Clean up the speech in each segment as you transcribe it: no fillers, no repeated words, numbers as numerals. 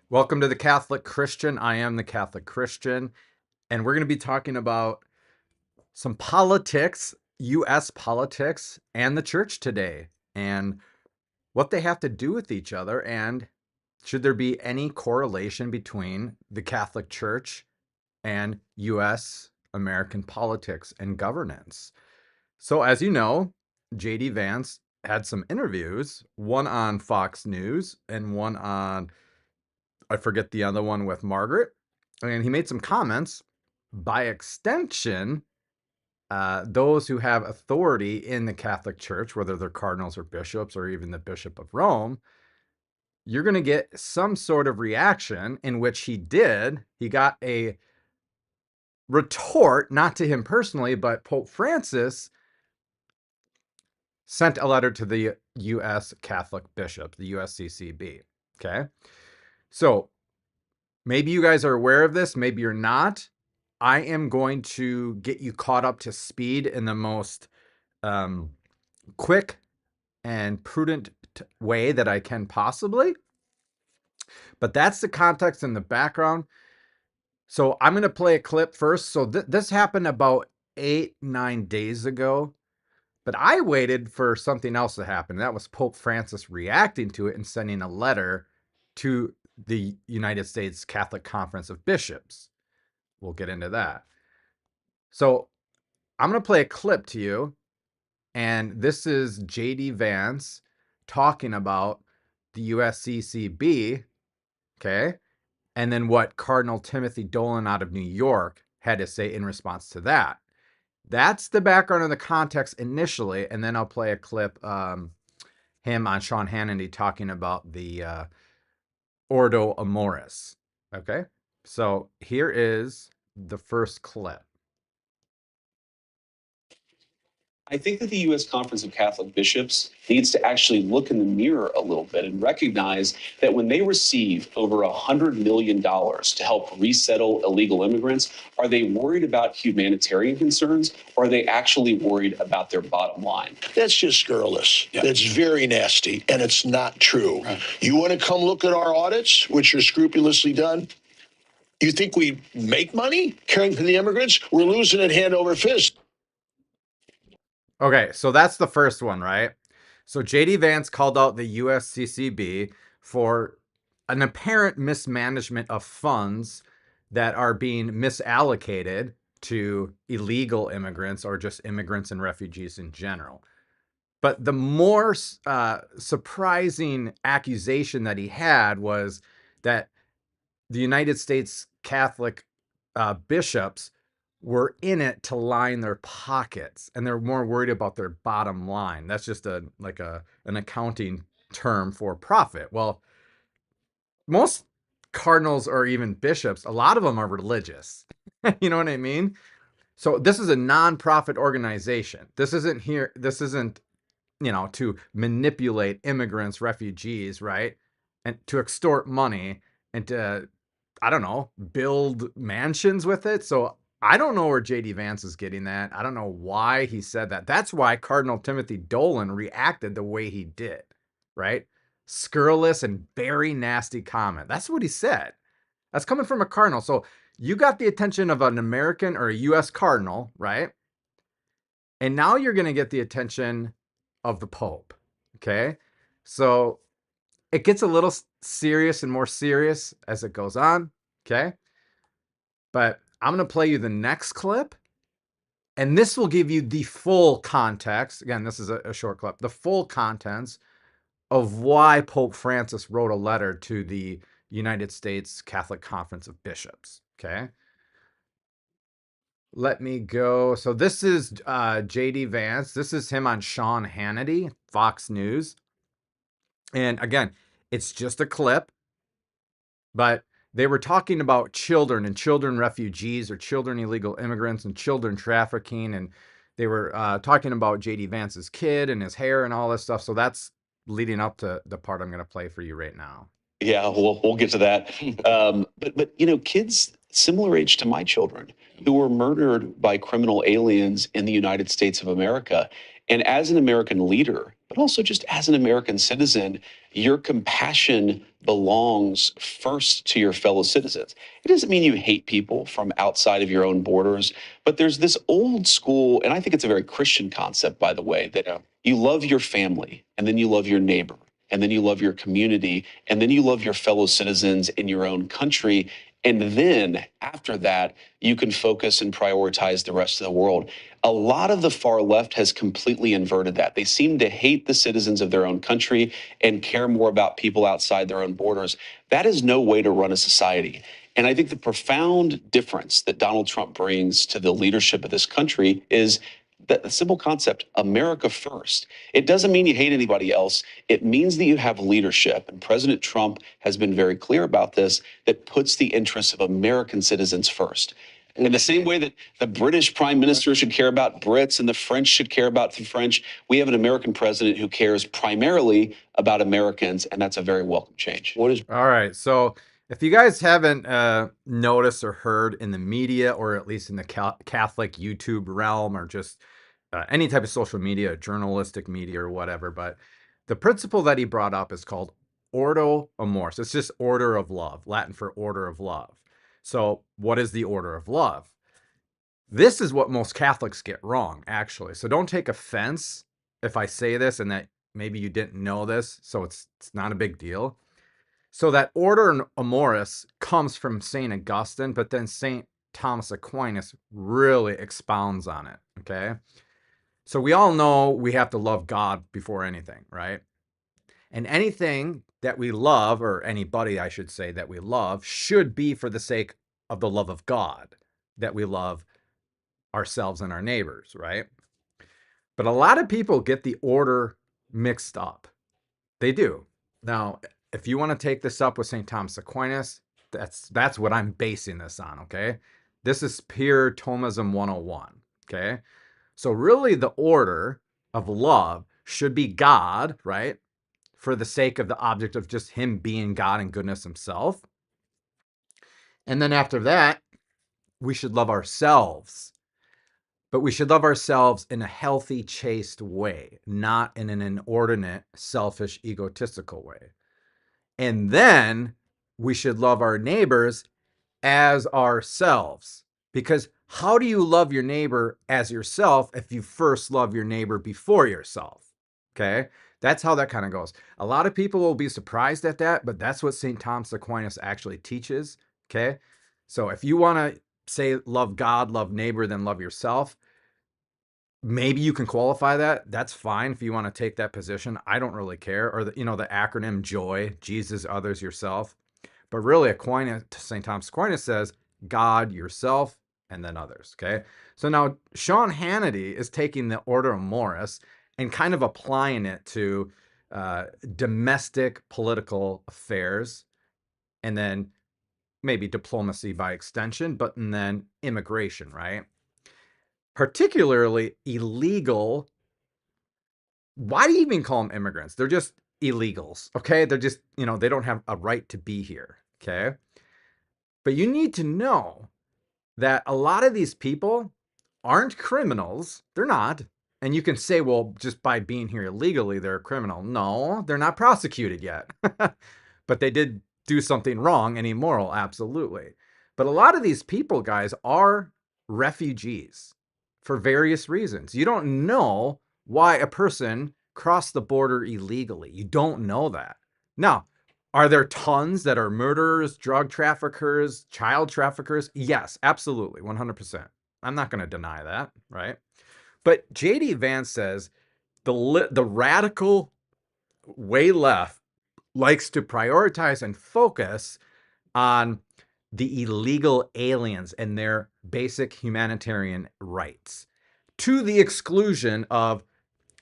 Welcome to the Catholic Christian. I am the Catholic Christian, and we're going to be talking about some politics, U.S. politics, and the church today, and what they have to do with each other, and should there be any correlation between the Catholic Church and U.S. American politics and governance. So, as you know, JD Vance had some interviews, one on Fox News and one on, I forget the other one, with Margaret. And he made some comments. By extension, those who have authority in the Catholic Church, whether they're cardinals or bishops or even the Bishop of Rome, you're going to get some sort of reaction in which he got a retort, not to him personally, but Pope Francis sent a letter to the U.S. Catholic bishops, the USCCB. Okay. So maybe you guys are aware of this, maybe you're not. I am going to get you caught up to speed in the most quick and prudent way that I can possibly. But that's the context and the background. So I'm going to play a clip first. So this happened about 8-9 days ago. But I waited for something else to happen. That was Pope Francis reacting to it and sending a letter to the United States Catholic Conference of Bishops. We'll get into that. So I'm going to play a clip to you. And this is JD Vance talking about the USCCB, okay? And then what Cardinal Timothy Dolan out of New York had to say in response to that. That's the background and the context initially, and then I'll play a clip, him on Sean Hannity talking about the Ordo Amoris. Okay, so here is the first clip. I think that the U.S. Conference of Catholic Bishops needs to actually look in the mirror a little bit and recognize that when they receive over $100 million to help resettle illegal immigrants, are they worried about humanitarian concerns, or are they actually worried about their bottom line? That's just scurrilous. Yeah. That's very nasty, and it's not true. Right. You want to come look at our audits, which are scrupulously done? You think we make money caring for the immigrants? We're losing it hand over fist. Okay, so that's the first one, right? So JD Vance called out the USCCB for an apparent mismanagement of funds that are being misallocated to illegal immigrants or just immigrants and refugees in general. But the more surprising accusation that he had was that the United States Catholic bishops were in it to line their pockets, and they're more worried about their bottom line. That's just an accounting term for profit. Well, most cardinals or even bishops, a lot of them are religious. You know what I mean? So this is a nonprofit organization. This isn't, to manipulate immigrants, refugees, right? And to extort money and to, I don't know, build mansions with it. So I don't know where JD Vance is getting that. I don't know why he said that. That's why Cardinal Timothy Dolan reacted the way he did, right? Scurrilous and very nasty comment. That's what he said. That's coming from a cardinal. So you got the attention of an American or a U.S. cardinal, right? And now you're going to get the attention of the Pope, okay? So it gets a little serious and more serious as it goes on, okay? But I'm going to play you the next clip, and this will give you the full context. Again, this is a short clip. The full contents of why Pope Francis wrote a letter to the United States Catholic Conference of Bishops, okay? Let me go. So this is JD Vance. This is him on Sean Hannity, Fox News. And again, it's just a clip, but they were talking about children and children refugees or children illegal immigrants and children trafficking. And they were talking about JD Vance's kid and his hair and all this stuff. So that's leading up to the part I'm going to play for you right now. Yeah, we'll get to that. But kids similar age to my children who were murdered by criminal aliens in the United States of America. And as an American leader, but also just as an American citizen, your compassion belongs first to your fellow citizens. It doesn't mean you hate people from outside of your own borders, but there's this old school, and I think it's a very Christian concept, by the way, that you love your family, and then you love your neighbor, and then you love your community, and then you love your fellow citizens in your own country. And then after that, you can focus and prioritize the rest of the world. A lot of the far left has completely inverted that. They seem to hate the citizens of their own country and care more about people outside their own borders. That is no way to run a society. And I think the profound difference that Donald Trump brings to the leadership of this country is the simple concept, America first. It doesn't mean you hate anybody else. It means that you have leadership. And President Trump has been very clear about this, that puts the interests of American citizens first. In the same way that the British prime minister should care about Brits and the French should care about the French, we have an American president who cares primarily about Americans, and that's a very welcome change. All right. So if you guys haven't noticed or heard in the media, or at least in the Catholic YouTube realm, or just any type of social media, journalistic media or whatever, but the principle that he brought up is called ordo amoris. It's just order of love, Latin for order of love. So what is the order of love? This is what most Catholics get wrong, actually. So don't take offense if I say this and that maybe you didn't know this, so it's not a big deal. So that order amoris comes from St. Augustine, but then St. Thomas Aquinas really expounds on it, okay? So we all know we have to love God before anything, right? And anything that we love, or anybody, I should say, that we love, should be for the sake of the love of God, that we love ourselves and our neighbors, right? But a lot of people get the order mixed up. They do. Now, if you want to take this up with St. Thomas Aquinas, that's what I'm basing this on, okay? This is pure Thomism 101, okay? So really the order of love should be God, right? For the sake of the object of just him being God and goodness himself. And then after that, we should love ourselves. But we should love ourselves in a healthy, chaste way, not in an inordinate, selfish, egotistical way. And then we should love our neighbors as ourselves. Because how do you love your neighbor as yourself if you first love your neighbor before yourself? Okay? That's how that kind of goes. A lot of people will be surprised at that, but that's what St. Thomas Aquinas actually teaches. Okay? So if you want to say love God, love neighbor, then love yourself, maybe you can qualify that. That's fine if you want to take that position. I don't really care. Or the acronym JOY, Jesus, others, yourself. But really, St. Thomas Aquinas says God, yourself, and then others. Okay. So now Sean Hannity is taking the order of Morris and kind of applying it to domestic political affairs, and then maybe diplomacy by extension, but and then immigration, right? Particularly illegal. Why do you even call them immigrants? They're just illegals, okay? They're just, they don't have a right to be here, okay? But you need to know that a lot of these people aren't criminals. They're not. And you can say, well, just by being here illegally, they're a criminal. No, they're not prosecuted yet. But they did do something wrong and immoral, absolutely. But a lot of these people, guys, are refugees for various reasons. You don't know why a person crossed the border illegally. You don't know that. Now, are there tons that are murderers, drug traffickers, child traffickers? Yes, absolutely, 100%. I'm not going to deny that, right? But JD Vance says the radical way left likes to prioritize and focus on the illegal aliens and their basic humanitarian rights, to the exclusion of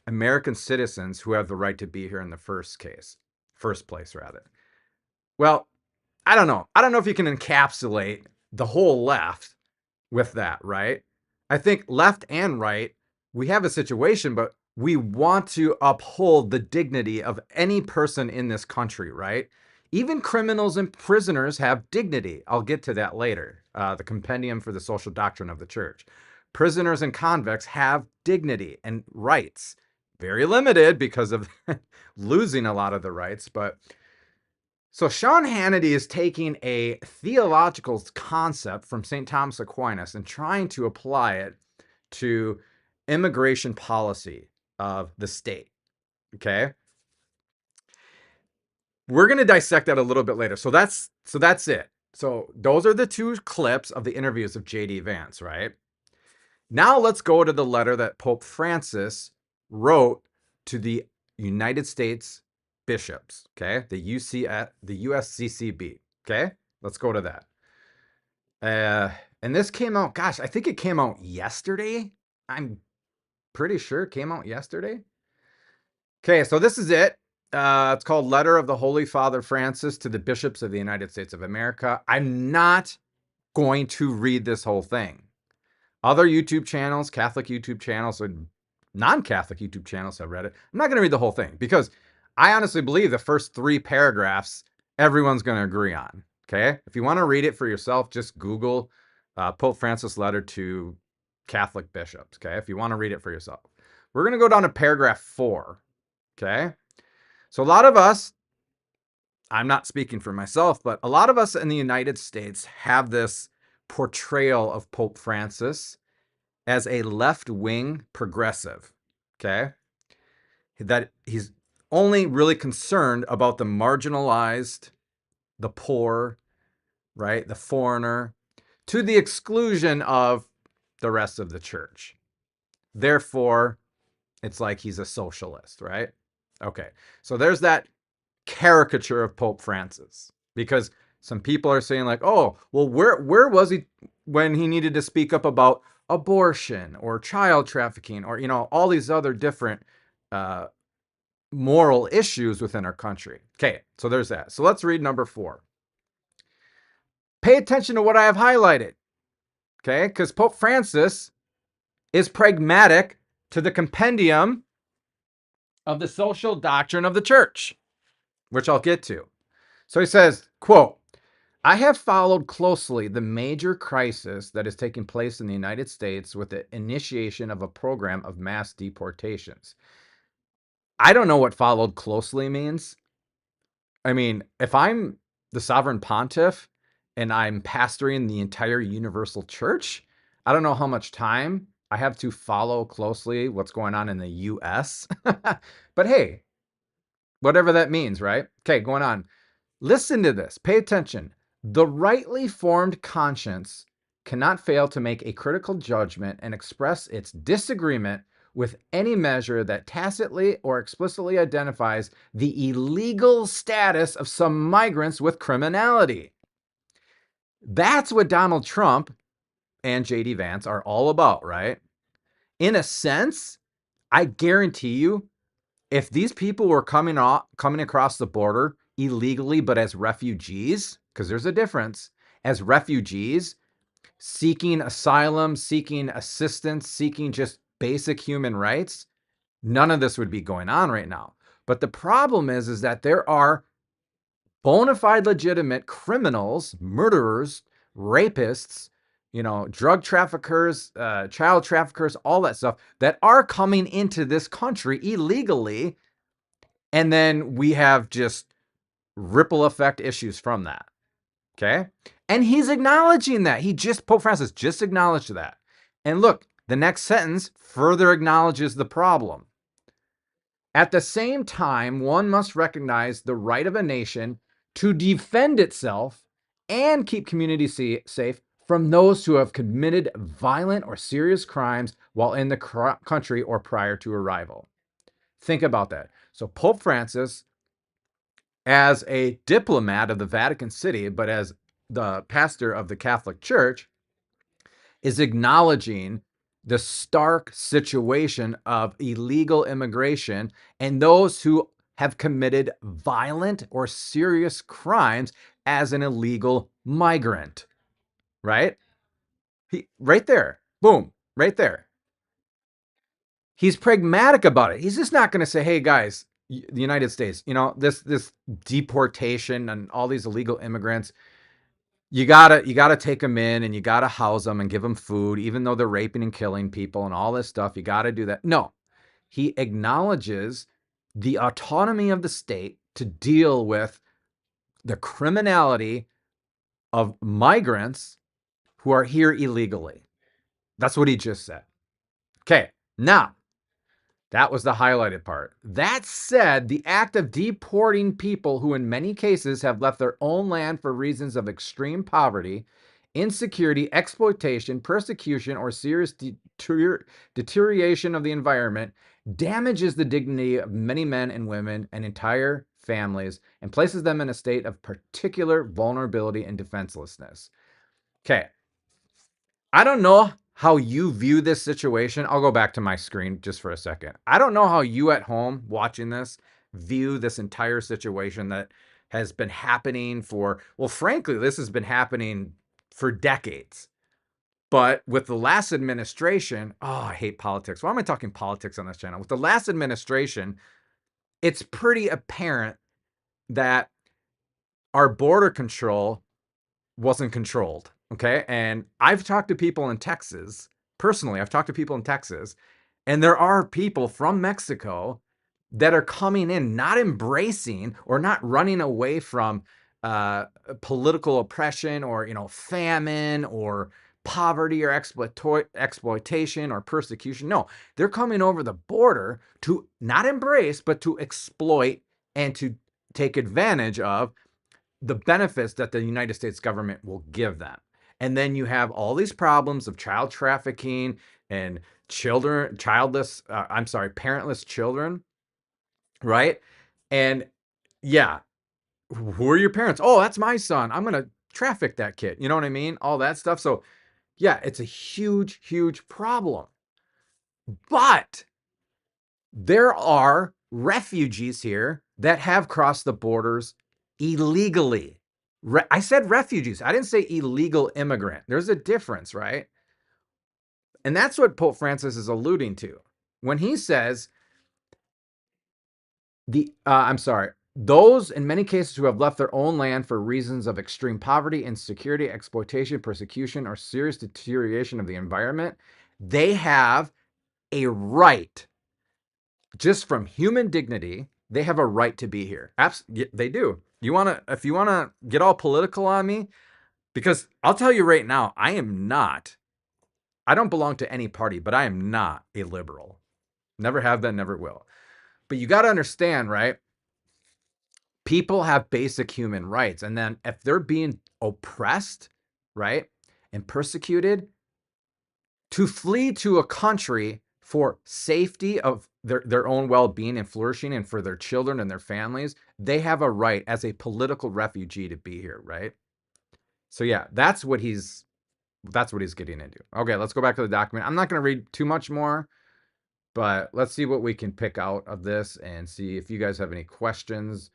American citizens who have the right to be here in the first place. Well, I don't know. I don't know if you can encapsulate the whole left with that, right? I think left and right, we have a situation, but we want to uphold the dignity of any person in this country, right? Even criminals and prisoners have dignity. I'll get to that later. The Compendium for the Social Doctrine of the Church. Prisoners and convicts have dignity and rights. very limited because of losing a lot of the rights. But so Sean Hannity is taking a theological concept from St. Thomas Aquinas and trying to apply it to immigration policy of the state. Okay. We're going to dissect that a little bit later. So that's it. So those are the two clips of the interviews of JD Vance, right? Now let's go to the letter that Pope Francis wrote to the United States bishops, okay? The USCCB, okay? Let's go to that. And this came out, gosh, I think it came out yesterday. I'm pretty sure it came out yesterday. Okay, so this is it. It's called Letter of the Holy Father Francis to the Bishops of the United States of America. I'm not going to read this whole thing. Other YouTube channels, Catholic YouTube channels, and non-Catholic YouTube channels have read it. I'm not going to read the whole thing because I honestly believe the first 3 paragraphs everyone's going to agree on. Okay? If you want to read it for yourself, just Google Pope Francis letter to Catholic bishops. Okay? If you want to read it for yourself. We're going to go down to paragraph 4. Okay? So a lot of us, I'm not speaking for myself, but a lot of us in the United States have this portrayal of Pope Francis as a left-wing progressive, okay? That he's only really concerned about the marginalized, the poor, right? The foreigner, to the exclusion of the rest of the church. Therefore, it's like he's a socialist, right? Okay, so there's that caricature of Pope Francis, because some people are saying like, oh, well, where was he when he needed to speak up about abortion or child trafficking or, all these other different moral issues within our country? Okay, so there's that. So let's read number 4. Pay attention to what I have highlighted, okay? Because Pope Francis is pragmatic to the compendium of the social doctrine of the church, which I'll get to. So he says, quote, I have followed closely the major crisis that is taking place in the United States with the initiation of a program of mass deportations. I don't know what followed closely means. I mean, if I'm the sovereign pontiff and I'm pastoring the entire universal church, I don't know how much time I have to follow closely what's going on in the US. But hey, whatever that means, right? Okay, going on. Listen to this. Pay attention. The rightly formed conscience cannot fail to make a critical judgment and express its disagreement with any measure that tacitly or explicitly identifies the illegal status of some migrants with criminality. That's what Donald Trump and JD Vance are all about, right? In a sense, I guarantee you, if these people were coming across the border illegally, but as refugees, because there's a difference, as refugees, seeking asylum, seeking assistance, seeking just basic human rights, none of this would be going on right now. But the problem is that there are bona fide legitimate criminals, murderers, rapists, drug traffickers, child traffickers, all that stuff that are coming into this country illegally. And then we have just ripple effect issues from that. Okay. And he's acknowledging that. Pope Francis just acknowledged that. And look, the next sentence further acknowledges the problem. At the same time, one must recognize the right of a nation to defend itself and keep communities safe from those who have committed violent or serious crimes while in the country or prior to arrival. Think about that. So Pope Francis, as a diplomat of the Vatican City, but as the pastor of the Catholic Church, is acknowledging the stark situation of illegal immigration and those who have committed violent or serious crimes as an illegal migrant, right? Right there, boom, right there. He's pragmatic about it. He's just not going to say, hey, guys, the United States, this deportation and all these illegal immigrants, you gotta take them in and you gotta house them and give them food, even though they're raping and killing people and all this stuff. You gotta do that. No, he acknowledges the autonomy of the state to deal with the criminality of migrants who are here illegally. That's what he just said. Okay, now, that was the highlighted part. That said, the act of deporting people who in many cases have left their own land for reasons of extreme poverty, insecurity, exploitation, persecution, or serious deterioration of the environment damages the dignity of many men and women and entire families and places them in a state of particular vulnerability and defenselessness. Okay, I don't know how you view this situation. I'll go back to my screen just for a second. I don't know how you at home watching this view this entire situation that has been happening for, well, frankly, this has been happening for decades. But with the last administration, oh, I hate politics. Why am I talking politics on this channel? With the last administration, it's pretty apparent that our border control wasn't controlled. Okay. And I've talked to people in Texas, personally, I've talked to people in Texas, and there are people from Mexico that are coming in, not embracing or not running away from political oppression or, famine or poverty or exploitation or persecution. No, they're coming over the border to not embrace, but to exploit and to take advantage of the benefits that the United States government will give them. And then you have all these problems of child trafficking and parentless children, right? And yeah, who are your parents? Oh, that's my son. I'm going to traffic that kid. You know what I mean? All that stuff. So yeah, it's a huge, huge problem. But there are refugees here that have crossed the borders illegally. I said refugees. I didn't say illegal immigrant. There's a difference, right? And that's what Pope Francis is alluding to when he says those in many cases who have left their own land for reasons of extreme poverty, insecurity, exploitation, persecution, or serious deterioration of the environment, they have a right, just from human dignity, they have a right to be here. They do. If you want to get all political on me, because I'll tell you right now, I don't belong to any party, but I am not a liberal. Never have been, never will. But you got to understand, right? People have basic human rights. And then if they're being oppressed, right, and persecuted, to flee to a country for safety of their own well-being and flourishing and for their children and their families, they have a right as a political refugee to be here, right? So yeah, that's what he's getting into. Okay, let's go back to the document. I'm not going to read too much more, but let's see what we can pick out of this and see if you guys have any questions.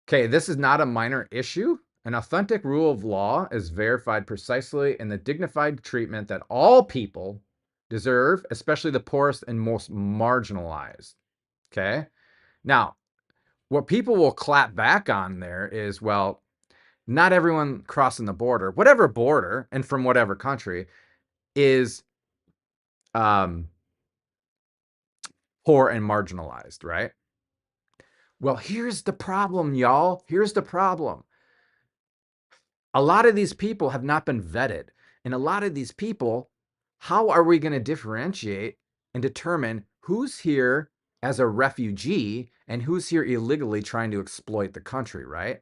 Okay, this is not a minor issue. An authentic rule of law is verified precisely in the dignified treatment that all people deserve, especially the poorest and most marginalized. Okay? Now, what people will clap back on there is, well, not everyone crossing the border, whatever border and from whatever country, is poor and marginalized, right? Well, here's the problem, y'all. Here's the problem. A lot of these people have not been vetted. And a lot of these people, how are we going to differentiate and determine who's here as a refugee and who's here illegally trying to exploit the country, right?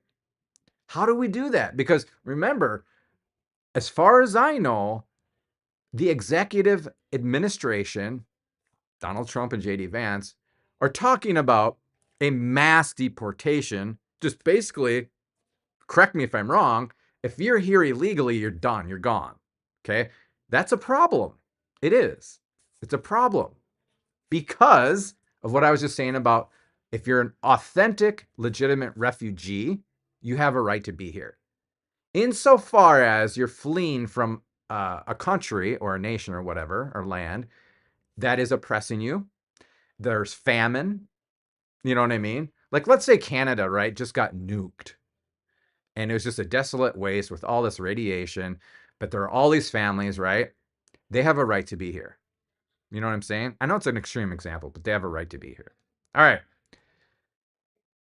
How do we do that? Because remember, as far as I know, the executive administration, Donald Trump and JD Vance, are talking about a mass deportation, just basically, correct me if I'm wrong, if you're here illegally, you're done, you're gone. Okay? That's a problem. It is. It's a problem because of what I was just saying about if you're an authentic, legitimate refugee, you have a right to be here. Insofar as you're fleeing from a country or a nation or whatever, or land that is oppressing you, there's famine, you know what I mean? Like, let's say Canada, right, just got nuked. And it was just a desolate waste with all this radiation. But there are all these families, right? They have a right to be here. You know what I'm saying? I know it's an extreme example, but they have a right to be here. All right.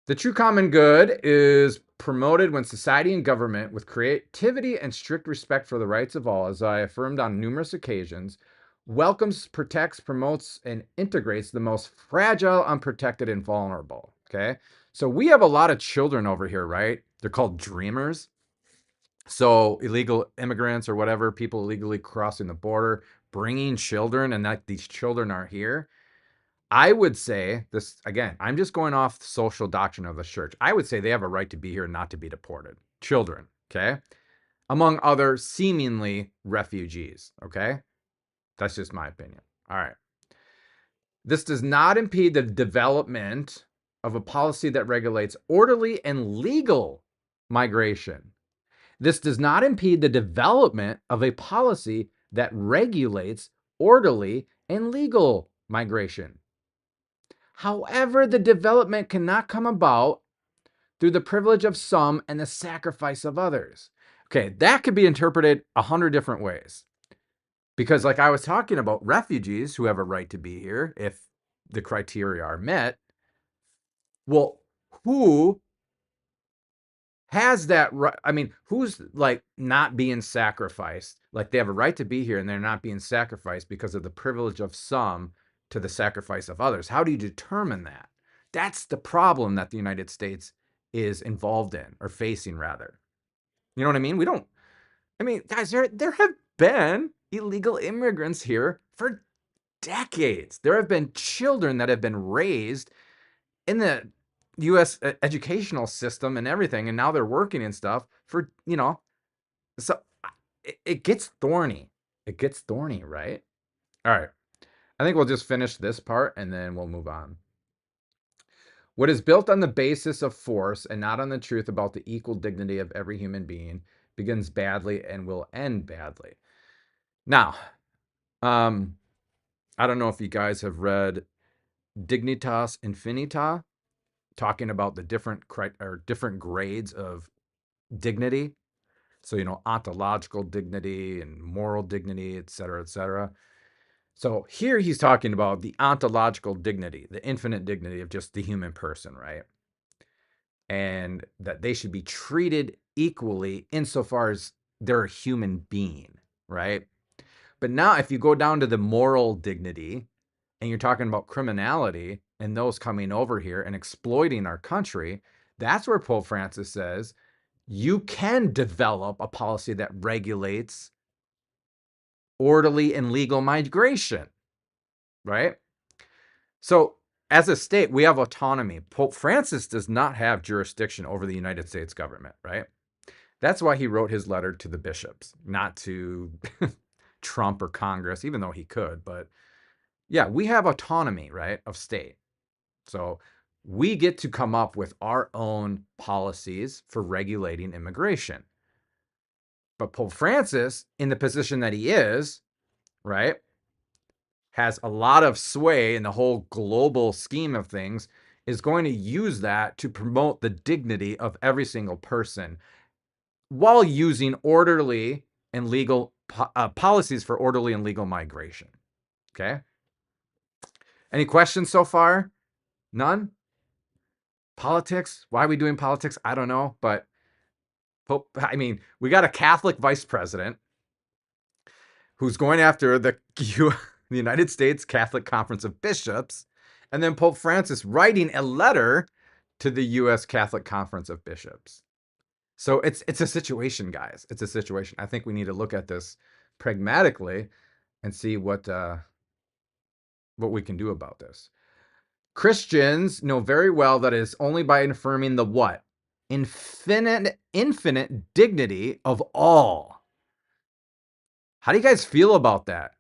The true common good is promoted when society and government, with creativity and strict respect for the rights of all, as I affirmed on numerous occasions, welcomes, protects, promotes, and integrates the most fragile, unprotected, and vulnerable. Okay? So we have a lot of children over here, right? They're called dreamers. So illegal immigrants or whatever, people illegally crossing the border, bringing children, and that these children are here. I would say this again, I'm just going off the social doctrine of the church. I would say they have a right to be here and not to be deported. Children, okay? Among other seemingly refugees, okay? That's just my opinion. All right. This does not impede the development of a policy that regulates orderly and legal migration. This does not impede the development of a policy that regulates orderly and legal migration. However, the development cannot come about through the privilege of some and the sacrifice of others. Okay, that could be interpreted 100 different ways. Because, like I was talking about, refugees who have a right to be here, if the criteria are met, well, who has that right? I mean, who's like not being sacrificed? Like they have a right to be here and they're not being sacrificed because of the privilege of some to the sacrifice of others. How do you determine that? That's the problem that the United States is involved in, or facing rather. You know what I mean? I mean, guys, there have been illegal immigrants here for decades. There have been children that have been raised in the US educational system and everything, and now they're working and stuff for, so it gets thorny. It gets thorny, right? All right. I think we'll just finish this part and then we'll move on. What is built on the basis of force and not on the truth about the equal dignity of every human being begins badly and will end badly. Now, I don't know if you guys have read Dignitas Infinita, talking about the different grades of dignity. So, ontological dignity and moral dignity, et cetera, et cetera. So here he's talking about the ontological dignity, the infinite dignity of just the human person, right? And that they should be treated equally insofar as they're a human being, right? But now if you go down to the moral dignity and you're talking about criminality and those coming over here and exploiting our country, that's where Pope Francis says you can develop a policy that regulates orderly and legal migration, right? So as a state, we have autonomy. Pope Francis does not have jurisdiction over the United States government, right? That's why he wrote his letter to the bishops, not to Trump or Congress, even though he could. But yeah, we have autonomy, right, of state. So we get to come up with our own policies for regulating immigration. But Pope Francis, in the position that he is, right, has a lot of sway in the whole global scheme of things, is going to use that to promote the dignity of every single person while using orderly and legal policies for orderly and legal migration. Okay? Any questions so far? None? Politics? Why are we doing politics? I don't know, but we got a Catholic vice president who's going after the United States Catholic Conference of Bishops, and then Pope Francis writing a letter to the U.S. Catholic Conference of Bishops. So it's a situation, guys. It's a situation. I think we need to look at this pragmatically and see what we can do about this. Christians know very well that it is only by affirming the what? Infinite dignity of all. How do you guys feel about that?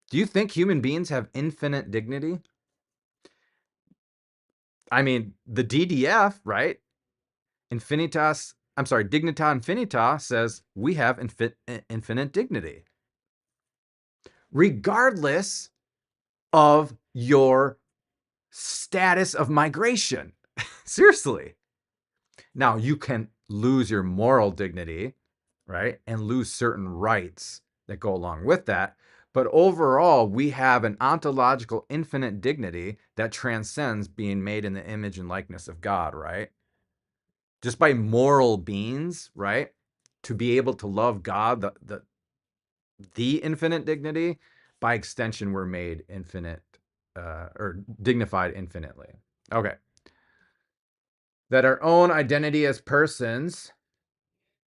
Do you think human beings have infinite dignity? I mean, the DDF, right? Dignita Infinita says we have infinite dignity, regardless of your status of migration. Seriously. Now, you can lose your moral dignity, right? And lose certain rights that go along with that. But overall, we have an ontological infinite dignity that transcends being made in the image and likeness of God, right? Just by moral beings, right? To be able to love God, the infinite dignity, by extension, we're made infinite or dignified infinitely. Okay. That our own identity as persons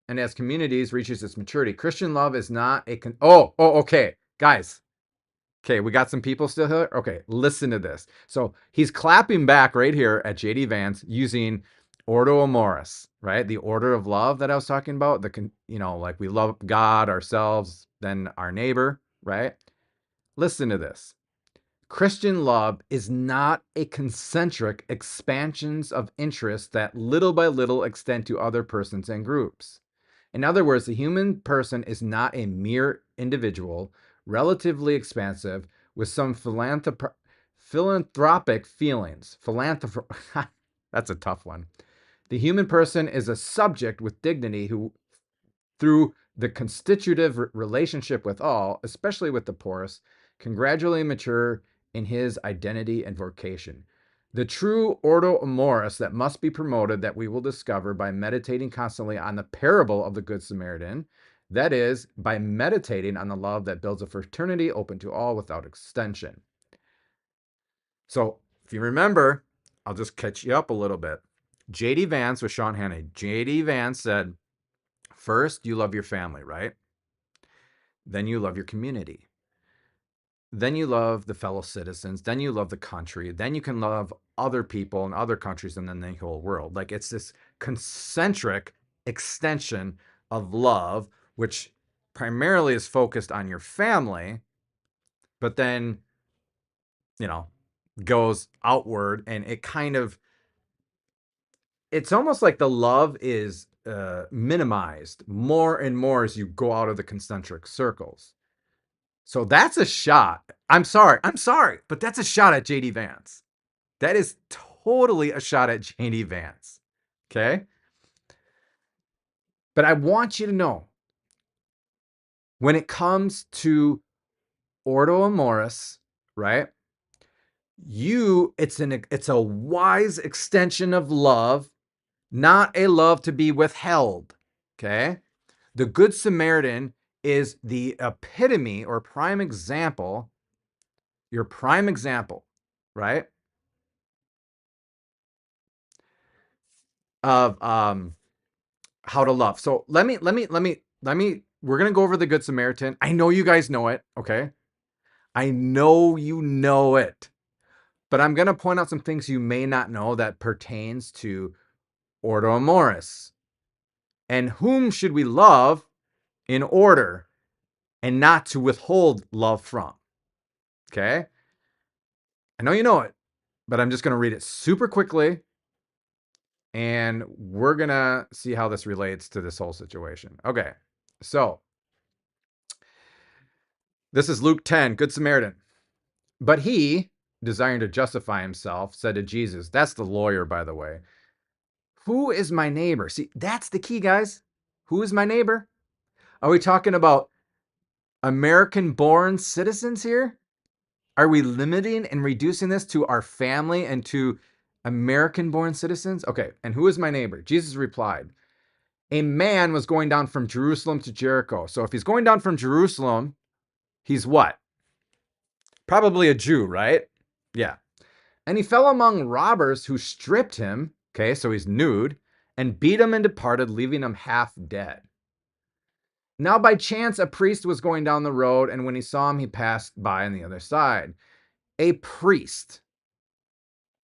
and as communities reaches its maturity. Christian love is not a okay, guys. Okay, we got some people still here. Okay, listen to this. So he's clapping back right here at JD Vance using Ordo Amoris, right? The order of love that I was talking about. Like we love God, ourselves, then our neighbor, right? Listen to this. Christian love is not a concentric expansions of interest that little by little extend to other persons and groups. In other words, the human person is not a mere individual, relatively expansive, with some philanthropic feelings. That's a tough one. The human person is a subject with dignity who, through the constitutive relationship with all, especially with the poorest, can gradually mature in his identity and vocation. The true ordo amoris that must be promoted, that we will discover by meditating constantly on the parable of the Good Samaritan, that is, by meditating on the love that builds a fraternity open to all without extension. So, if you remember, I'll just catch you up a little bit. JD Vance with Sean Hannity. JD Vance said, first, you love your family, right? Then you love your community. Then you love the fellow citizens. Then you love the country. Then you can love other people in other countries and then the whole world. Like it's this concentric extension of love, which primarily is focused on your family, but then, goes outward, and it's almost like the love is minimized more and more as you go out of the concentric circles. So that's a shot. I'm sorry, but that's a shot at JD Vance. That is totally a shot at JD Vance. Okay? But I want you to know, when it comes to Ordo Amoris, right? It's a wise extension of love, not a love to be withheld. Okay? The Good Samaritan is the epitome or prime example, your prime example, right? Of how to love. So let me, we're going to go over the Good Samaritan. I know you guys know it. Okay. I know you know it, but I'm going to point out some things you may not know that pertains to Ordo Amoris. And whom should we love in order and not to withhold love from? Okay. I know you know it, but I'm just going to read it super quickly, and we're going to see how this relates to this whole situation. Okay. So this is Luke 10, Good Samaritan. But he, desiring to justify himself, said to Jesus, that's the lawyer, by the way, who is my neighbor? See, that's the key, guys. Who is my neighbor? Are we talking about American-born citizens here? Are we limiting and reducing this to our family and to American-born citizens? Okay, and who is my neighbor? Jesus replied, a man was going down from Jerusalem to Jericho. So if he's going down from Jerusalem, he's what? Probably a Jew, right? Yeah. And he fell among robbers who stripped him, okay, so he's nude, and beat him and departed, leaving him half dead. Now by chance a priest was going down the road, and when he saw him, he passed by on the other side. A priest.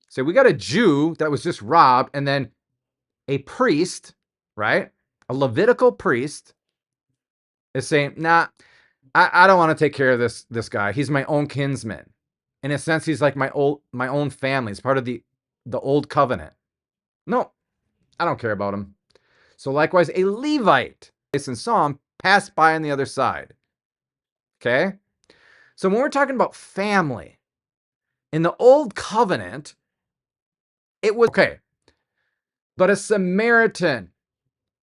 So we got a Jew that was just robbed, and then a priest, right? A Levitical priest is saying, nah, I don't want to take care of this guy. He's my own kinsman. In a sense, he's like my own family. He's part of the old covenant. No, I don't care about him. So likewise, a Levite, and saw him, passed by on the other side. Okay? So when we're talking about family, in the old covenant, it was okay. But a Samaritan,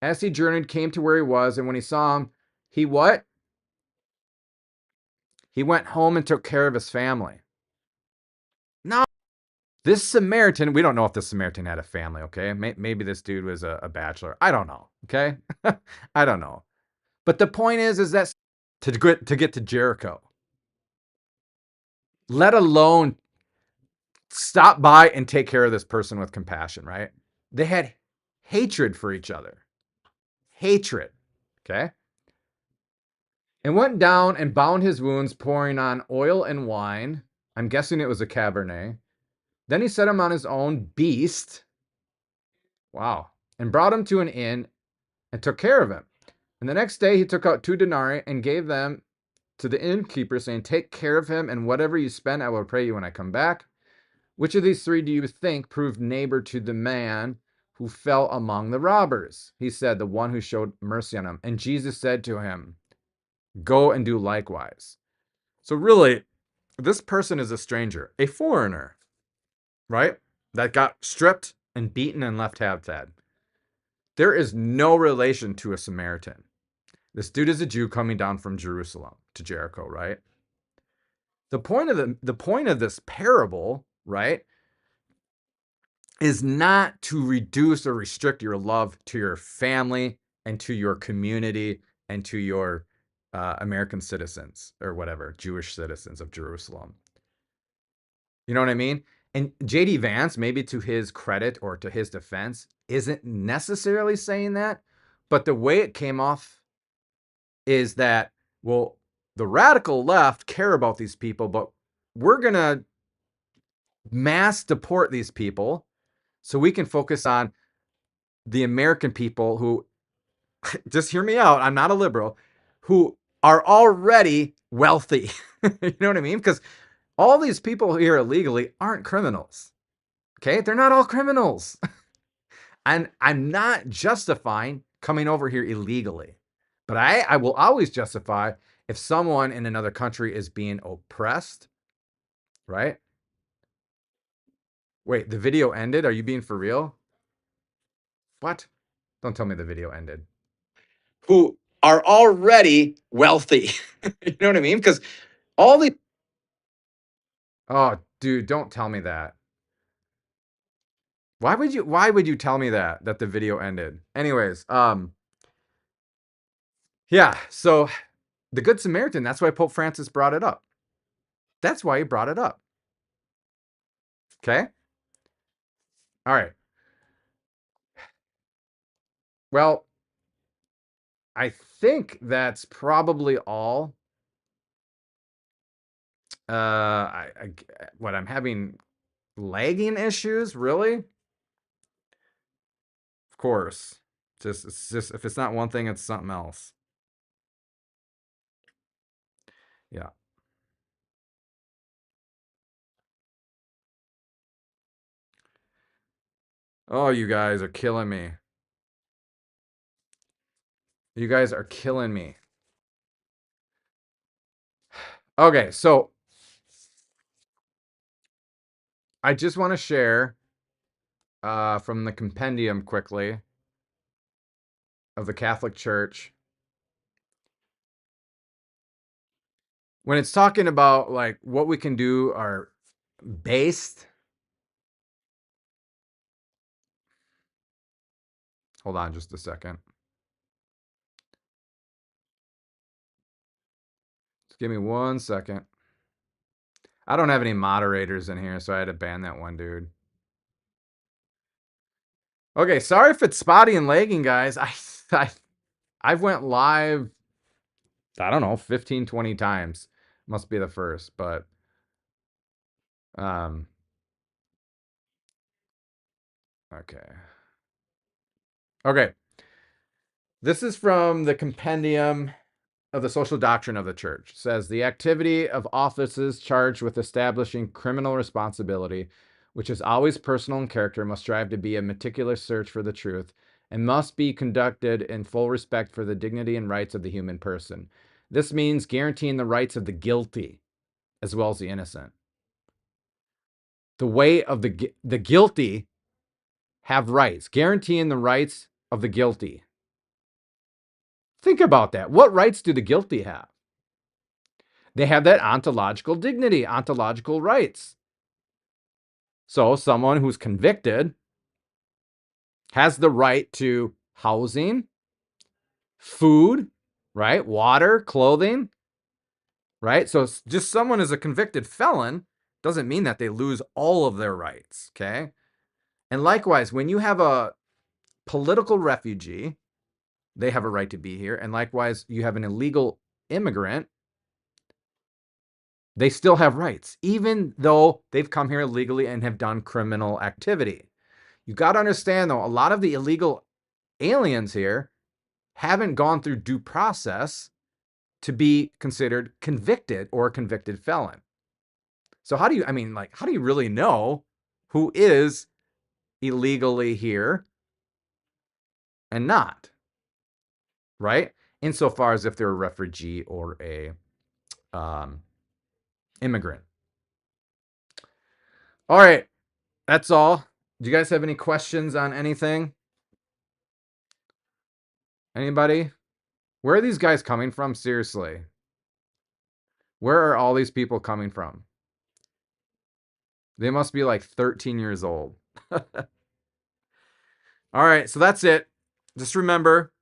as he journeyed, came to where he was, and when he saw him, he what? He went home and took care of his family. No, this Samaritan, we don't know if this Samaritan had a family, okay? Maybe this dude was a bachelor. I don't know, okay? I don't know. But the point is that to get to Jericho, let alone stop by and take care of this person with compassion, right? They had hatred for each other. Hatred, okay? And went down and bound his wounds, pouring on oil and wine. I'm guessing it was a Cabernet. Then he set him on his own beast. Wow. And brought him to an inn and took care of him. And the next day he took out 2 denarii and gave them to the innkeeper, saying, take care of him, and whatever you spend, I will pay you when I come back. Which of these 3 do you think proved neighbor to the man who fell among the robbers? He said, the one who showed mercy on him. And Jesus said to him, go and do likewise. So really, this person is a stranger, a foreigner, right? That got stripped and beaten and left half dead. There is no relation to a Samaritan. This dude is a Jew coming down from Jerusalem to Jericho, right? The point of this parable, right, is not to reduce or restrict your love to your family and to your community and to your American citizens or whatever, Jewish citizens of Jerusalem. You know what I mean? And JD Vance, maybe to his credit or to his defense, isn't necessarily saying that, but the way it came off is that, well, the radical left care about these people, but we're going to mass deport these people so we can focus on the American people who, just hear me out, I'm not a liberal, who are already wealthy. You know what I mean? Because all these people here illegally aren't criminals. Okay? They're not all criminals. And I'm not justifying coming over here illegally. But I will always justify if someone in another country is being oppressed, right? Wait, the video ended? Are you being for real? What? Don't tell me the video ended. Who are already wealthy. You know what I mean? Because all the... Oh, dude, don't tell me that. Why would you tell me that the video ended? Anyways, yeah, so the Good Samaritan, that's why Pope Francis brought it up. That's why he brought it up. Okay? All right. Well, I think that's probably all. What, I'm having lagging issues, really? Of course. It's just if it's not one thing, it's something else. Yeah. Oh, you guys are killing me. You guys are killing me. Okay, so I just want to share from the compendium quickly of the Catholic Church. When it's talking about like what we can do are based. Hold on just a second. Just give me 1 second. I don't have any moderators in here, so I had to ban that one dude. Okay, sorry if it's spotty and lagging, guys. I've went live, I don't know, 15, 20 times. Must be the first, but okay. Okay. This is from the compendium of the social doctrine of the church. It says the activity of offices charged with establishing criminal responsibility, which is always personal in character, must strive to be a meticulous search for the truth and must be conducted in full respect for the dignity and rights of the human person. This means guaranteeing the rights of the guilty as well as the innocent. The way of the guilty have rights, guaranteeing the rights of the guilty. Think about that. What rights do the guilty have? They have that ontological dignity, ontological rights. So someone who's convicted has the right to housing, food, right? Water, clothing, right? So just someone is a convicted felon doesn't mean that they lose all of their rights, okay? And likewise, when you have a political refugee, they have a right to be here. And likewise, you have an illegal immigrant, they still have rights, even though they've come here illegally and have done criminal activity. You got to understand, though, a lot of the illegal aliens here haven't gone through due process to be considered convicted or a convicted felon. So how do you really know who is illegally here and not, right? Insofar as if they're a refugee or a immigrant. All right, that's all. Do you guys have any questions on anything? Anybody? Where are these guys coming from? Seriously. Where are all these people coming from? They must be like 13 years old. All right, so that's it. Just remember,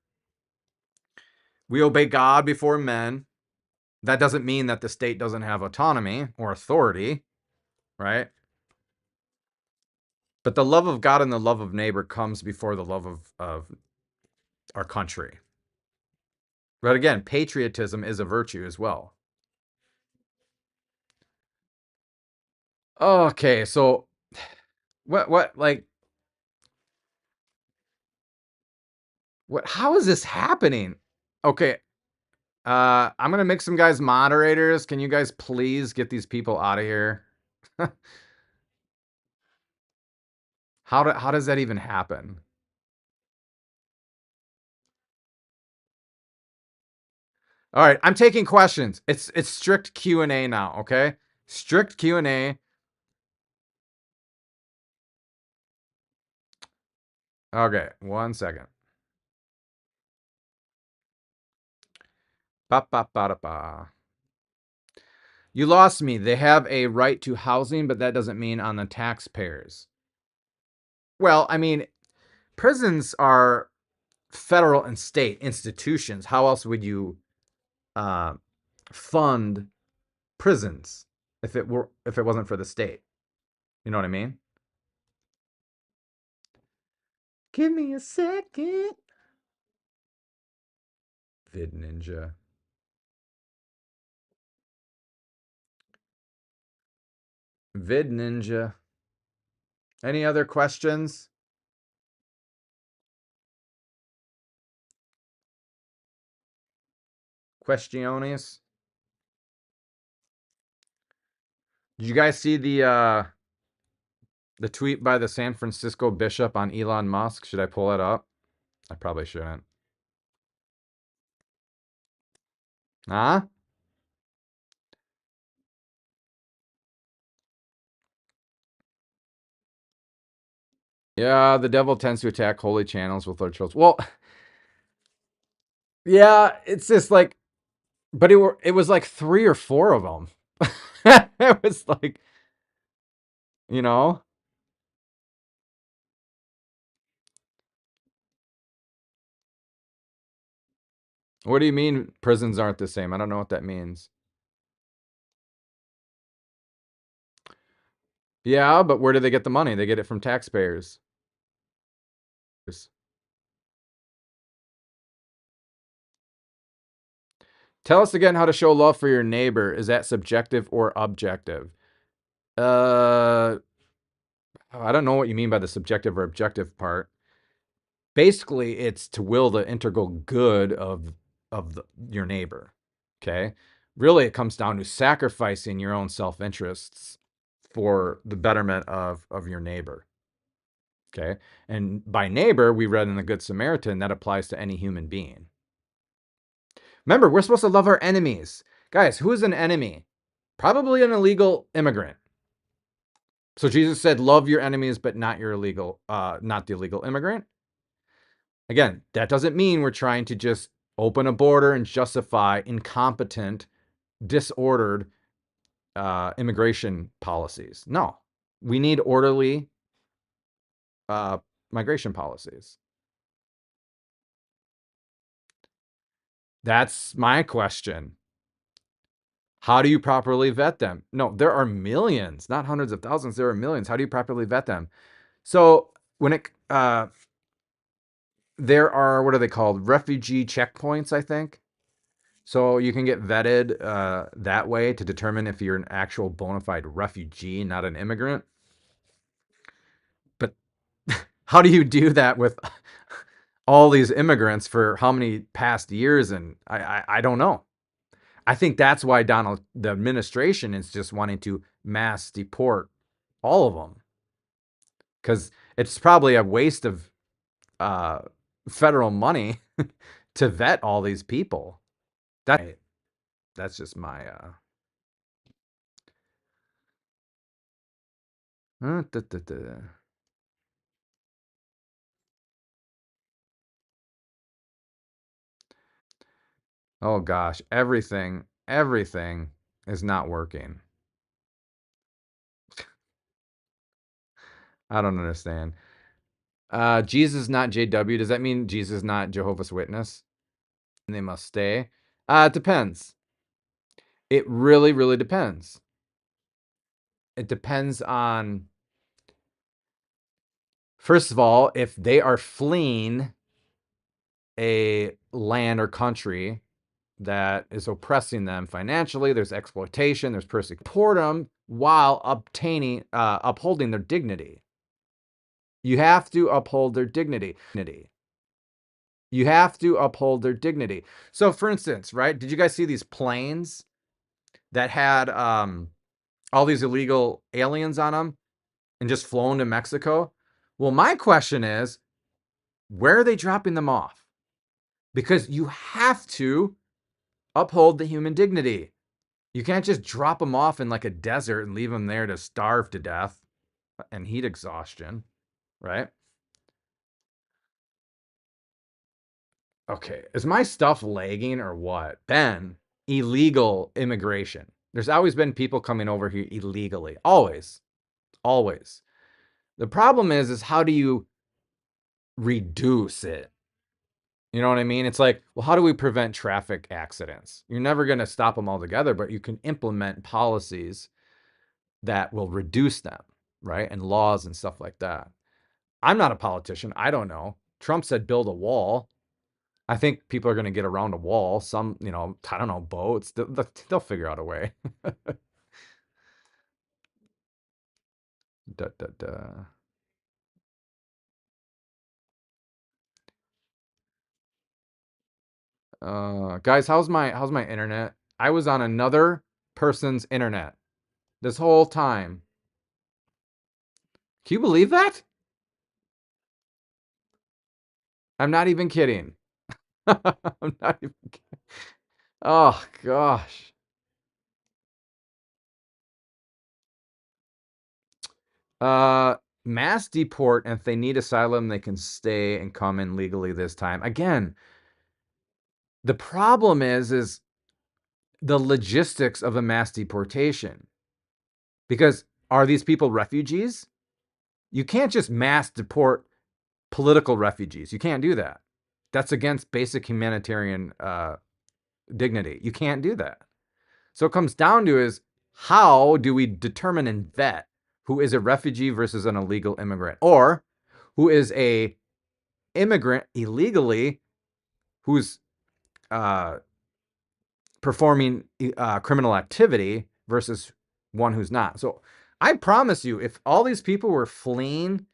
we obey God before men. That doesn't mean that the state doesn't have autonomy or authority, right? But the love of God and the love of neighbor comes before the love of our country. But again, patriotism is a virtue as well. Okay, so what how is this happening? Okay, I'm gonna make some guys moderators. Can you guys please get these people out of here? How does that even happen? All right, I'm taking questions. It's strict Q&A now, okay? Strict Q&A. Okay, 1 second. Ba ba ba da ba. You lost me. They have a right to housing, but that doesn't mean on the taxpayers. Well, I mean, prisons are federal and state institutions. How else would you fund prisons if it wasn't for the state? You know what I mean? Give me a second. Vid Ninja. Vid Ninja. Any other questions? Questiones? Did you guys see the tweet by the San Francisco bishop on Elon Musk? Should I pull it up? I probably shouldn't. Huh? Yeah, the devil tends to attack holy channels with their children. Well, yeah, it's just like, but it was like 3 or 4 of them. It was like, you know, what do you mean prisons aren't the same? I don't know what that means. Yeah, but where do they get the money? They get it from taxpayers. Tell us again how to show love for your neighbor. Is that subjective or objective? I don't know what you mean by the subjective or objective part. Basically, it's to will the integral good of your neighbor. Okay? Really, it comes down to sacrificing your own self-interests for the betterment of your neighbor. Okay? And by neighbor, we read in the Good Samaritan, that applies to any human being. Remember, we're supposed to love our enemies. Guys, who is an enemy? Probably an illegal immigrant. So Jesus said, love your enemies, but not the illegal immigrant. Again, that doesn't mean we're trying to just open a border and justify incompetent disordered immigration policies. No, we need orderly migration policies. That's my question. How do you properly vet them? No, there are millions, not hundreds of thousands. There are millions. How do you properly vet them? So when there are, what are they called? Refugee checkpoints, I think. So you can get vetted that way to determine if you're an actual bona fide refugee, not an immigrant. But how do you do that with all these immigrants for how many past years? And I don't know. I think that's why the administration is just wanting to mass deport all of them, because it's probably a waste of uh, federal money to vet all these people. That's just my da, da, da. Oh gosh, everything is not working. I don't understand. Jesus not JW. Does that mean Jesus not Jehovah's Witness? And they must stay. It depends. It really, really depends. It depends on, first of all, if they are fleeing a land or country that is oppressing them financially, there's exploitation, there's persecution, support them while upholding their dignity. You have to uphold their dignity. You have to uphold their dignity. So, for instance, right? Did you guys see these planes that had all these illegal aliens on them and just flown to Mexico? Well, my question is, where are they dropping them off? Because you have to uphold the human dignity. You can't just drop them off in like a desert and leave them there to starve to death and heat exhaustion, right? Okay, is my stuff lagging or what? Ben, illegal immigration. There's always been people coming over here illegally. Always. Always. The problem is how do you reduce it? You know what I mean? It's like, well, how do we prevent traffic accidents? You're never going to stop them altogether, but you can implement policies that will reduce them, right? And laws and stuff like that. I'm not a politician. I don't know. Trump said build a wall. I think people are going to get around a wall. Some, I don't know, boats. They'll figure out a way. Da, da, da. Guys, how's my internet? I was on another person's internet this whole time. Can you believe that? I'm not even kidding. I'm not even kidding. Oh gosh. Mass deport, and if they need asylum, they can stay and come in legally this time. Again, the problem is the logistics of a mass deportation. Because are these people refugees? You can't just mass deport political refugees. You can't do that. That's against basic humanitarian dignity. You can't do that. So it comes down to is how do we determine and vet who is a refugee versus an illegal immigrant, or who is a immigrant illegally who's performing criminal activity versus one who's not. So I promise you, if all these people were fleeing,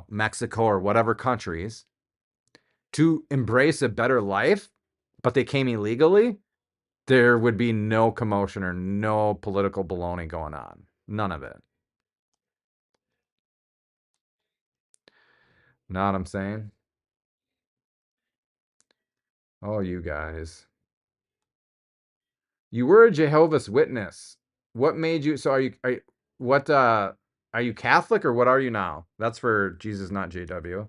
Mexico or whatever countries to embrace a better life, but they came illegally, there would be no commotion or no political baloney going on. None of it. Know what I'm saying? Oh, you guys. You were a Jehovah's Witness. What made you, so are you Catholic or what are you now? That's for Jesus, not JW.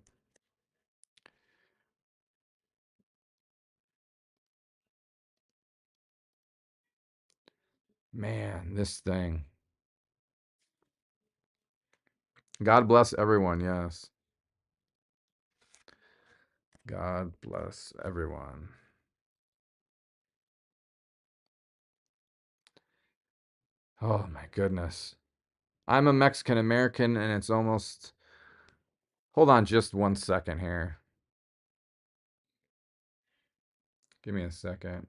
Man, this thing. God bless everyone, yes. God bless everyone. Oh my goodness. I'm a Mexican American and it's almost. Hold on just 1 second here. Give me a second.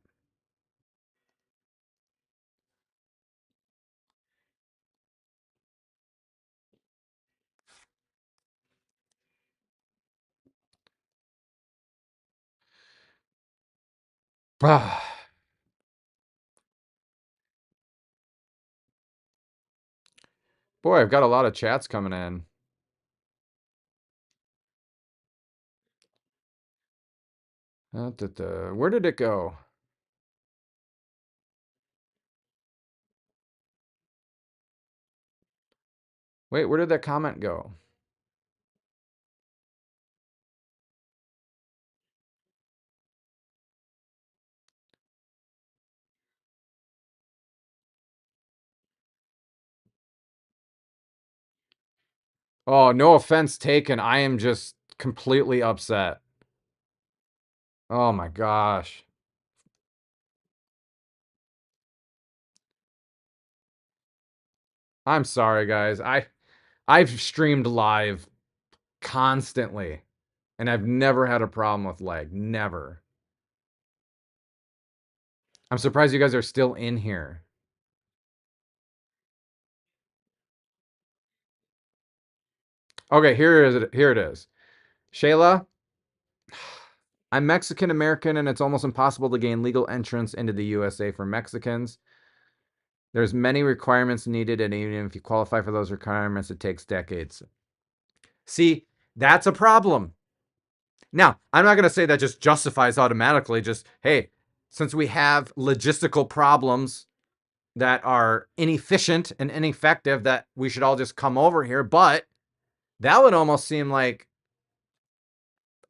Ah, boy, I've got a lot of chats coming in. Where did it go? Wait, where did that comment go? Oh, no offense taken. I am just completely upset. Oh my gosh. I'm sorry, guys. I've streamed live constantly and I've never had a problem with lag. Never. I'm surprised you guys are still in here. Okay, here it is. Shayla, I'm Mexican American and it's almost impossible to gain legal entrance into the USA for Mexicans. There's many requirements needed, and even if you qualify for those requirements, it takes decades. See, that's a problem. Now, I'm not going to say that just justifies automatically, just, hey, since we have logistical problems that are inefficient and ineffective, that we should all just come over here. But that would almost seem like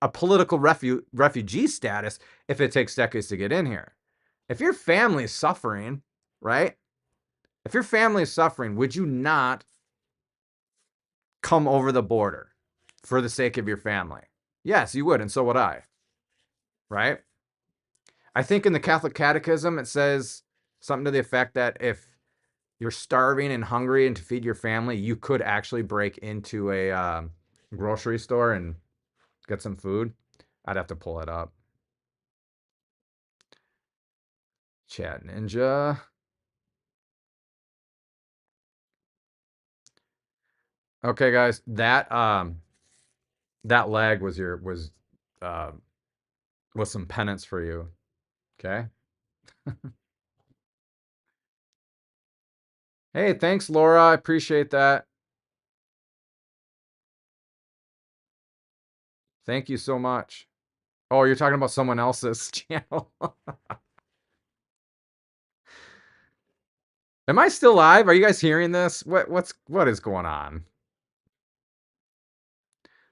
a political refugee status if it takes decades to get in here. If your family is suffering, right? If your family is suffering, would you not come over the border for the sake of your family? Yes, you would, and so would I, right? I think in the Catholic Catechism, it says something to the effect that if you're starving and hungry and to feed your family, you could actually break into a grocery store and get some food. I'd have to pull it up. Chat Ninja. Okay, guys, that lag uh, was some penance for you. Okay. Hey, thanks, Laura. I appreciate that. Thank you so much. Oh, you're talking about someone else's channel. Am I still live? Are you guys hearing this? What is going on?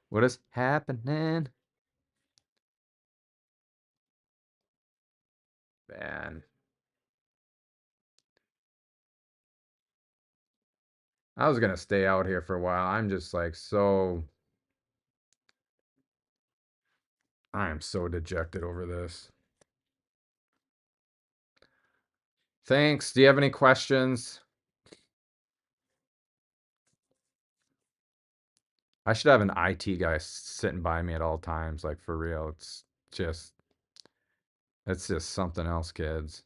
What is happening? Man. I was gonna stay out here for a while. I'm just like I am so dejected over this. Thanks. Do you have any questions? I should have an IT guy sitting by me at all times, like for real. Just it's just something else, kids.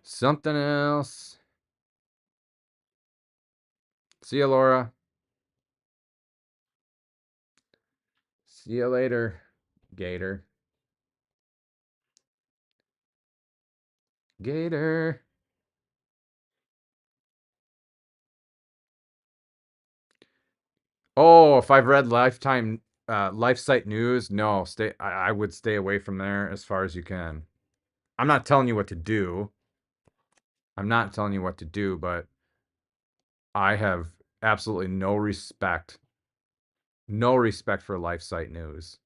Something else. See you, Laura. See you later, Gator. Gator. Oh, if I've read Lifetime LifeSite News, no, I would stay away from there as far as you can. I'm not telling you what to do. I'm not telling you what to do, but I have absolutely no respect for LifeSite News.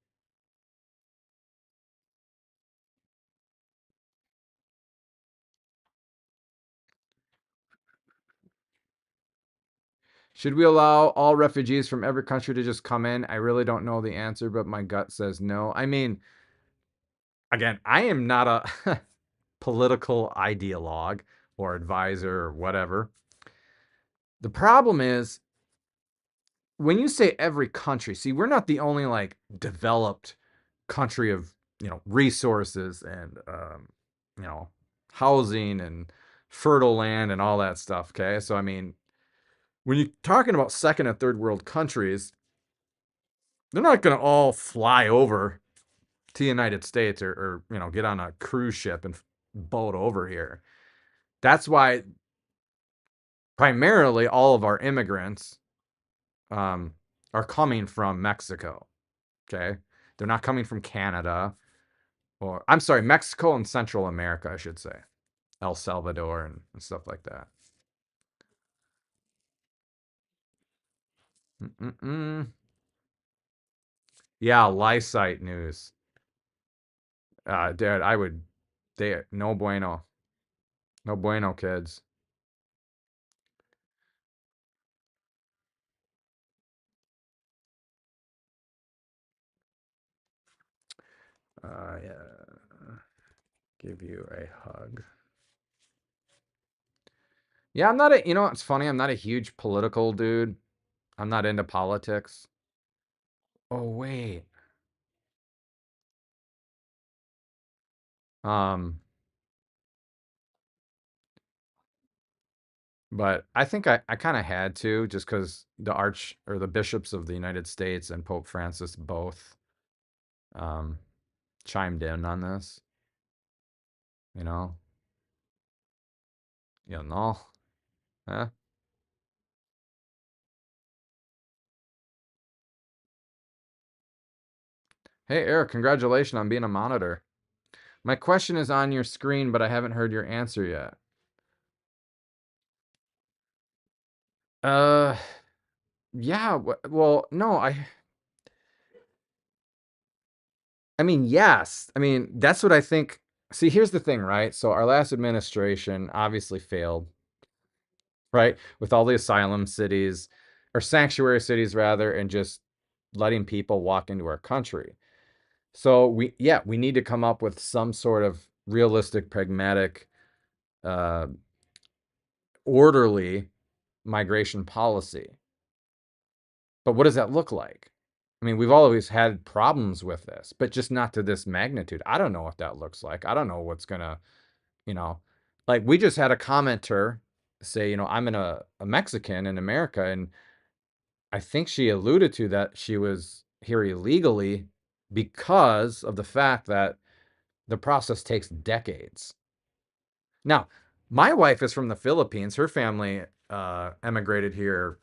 Should we allow all refugees from every country to just come in? I really don't know the answer, but my gut says no. I mean, again, I am not a political ideologue or advisor or whatever. The problem is when you say every country, see, we're not the only like developed country of, resources and, you know, housing and fertile land and all that stuff. Okay. So, I mean, when you're talking about second and third world countries, they're not going to all fly over to the United States or get on a cruise ship and boat over here. That's why primarily all of our immigrants are coming from Mexico. Okay. They're not coming from Canada or, I'm sorry, Mexico and Central America, I should say. El Salvador and stuff like that. Mm-mm-mm. Yeah, Lysite news. Dude, no bueno. No bueno, kids. Yeah. Give you a hug. Yeah, I'm not it's funny, I'm not a huge political dude. I'm not into politics. Oh, wait. Um, but I think I kind of had to just because the bishops of the United States and Pope Francis both um, chimed in on this, you know? You know? Huh? Hey, Eric, congratulations on being a monitor. My question is on your screen, but I haven't heard your answer yet. Uh, yeah, well, no, I mean, yes. I mean, that's what I think. See, here's the thing, right? So our last administration obviously failed, right? With all the asylum cities or sanctuary cities rather, and just letting people walk into our country. So we need to come up with some sort of realistic, pragmatic, uh, orderly migration policy. But what does that look like? I mean, we've always had problems with this, but just not to this magnitude. I don't know what that looks like. I don't know what's gonna, you know, like we just had a commenter say, I'm a Mexican in America, and I think she alluded to that she was here illegally because of the fact that the process takes decades. Now, my wife is from the Philippines. Her family emigrated here,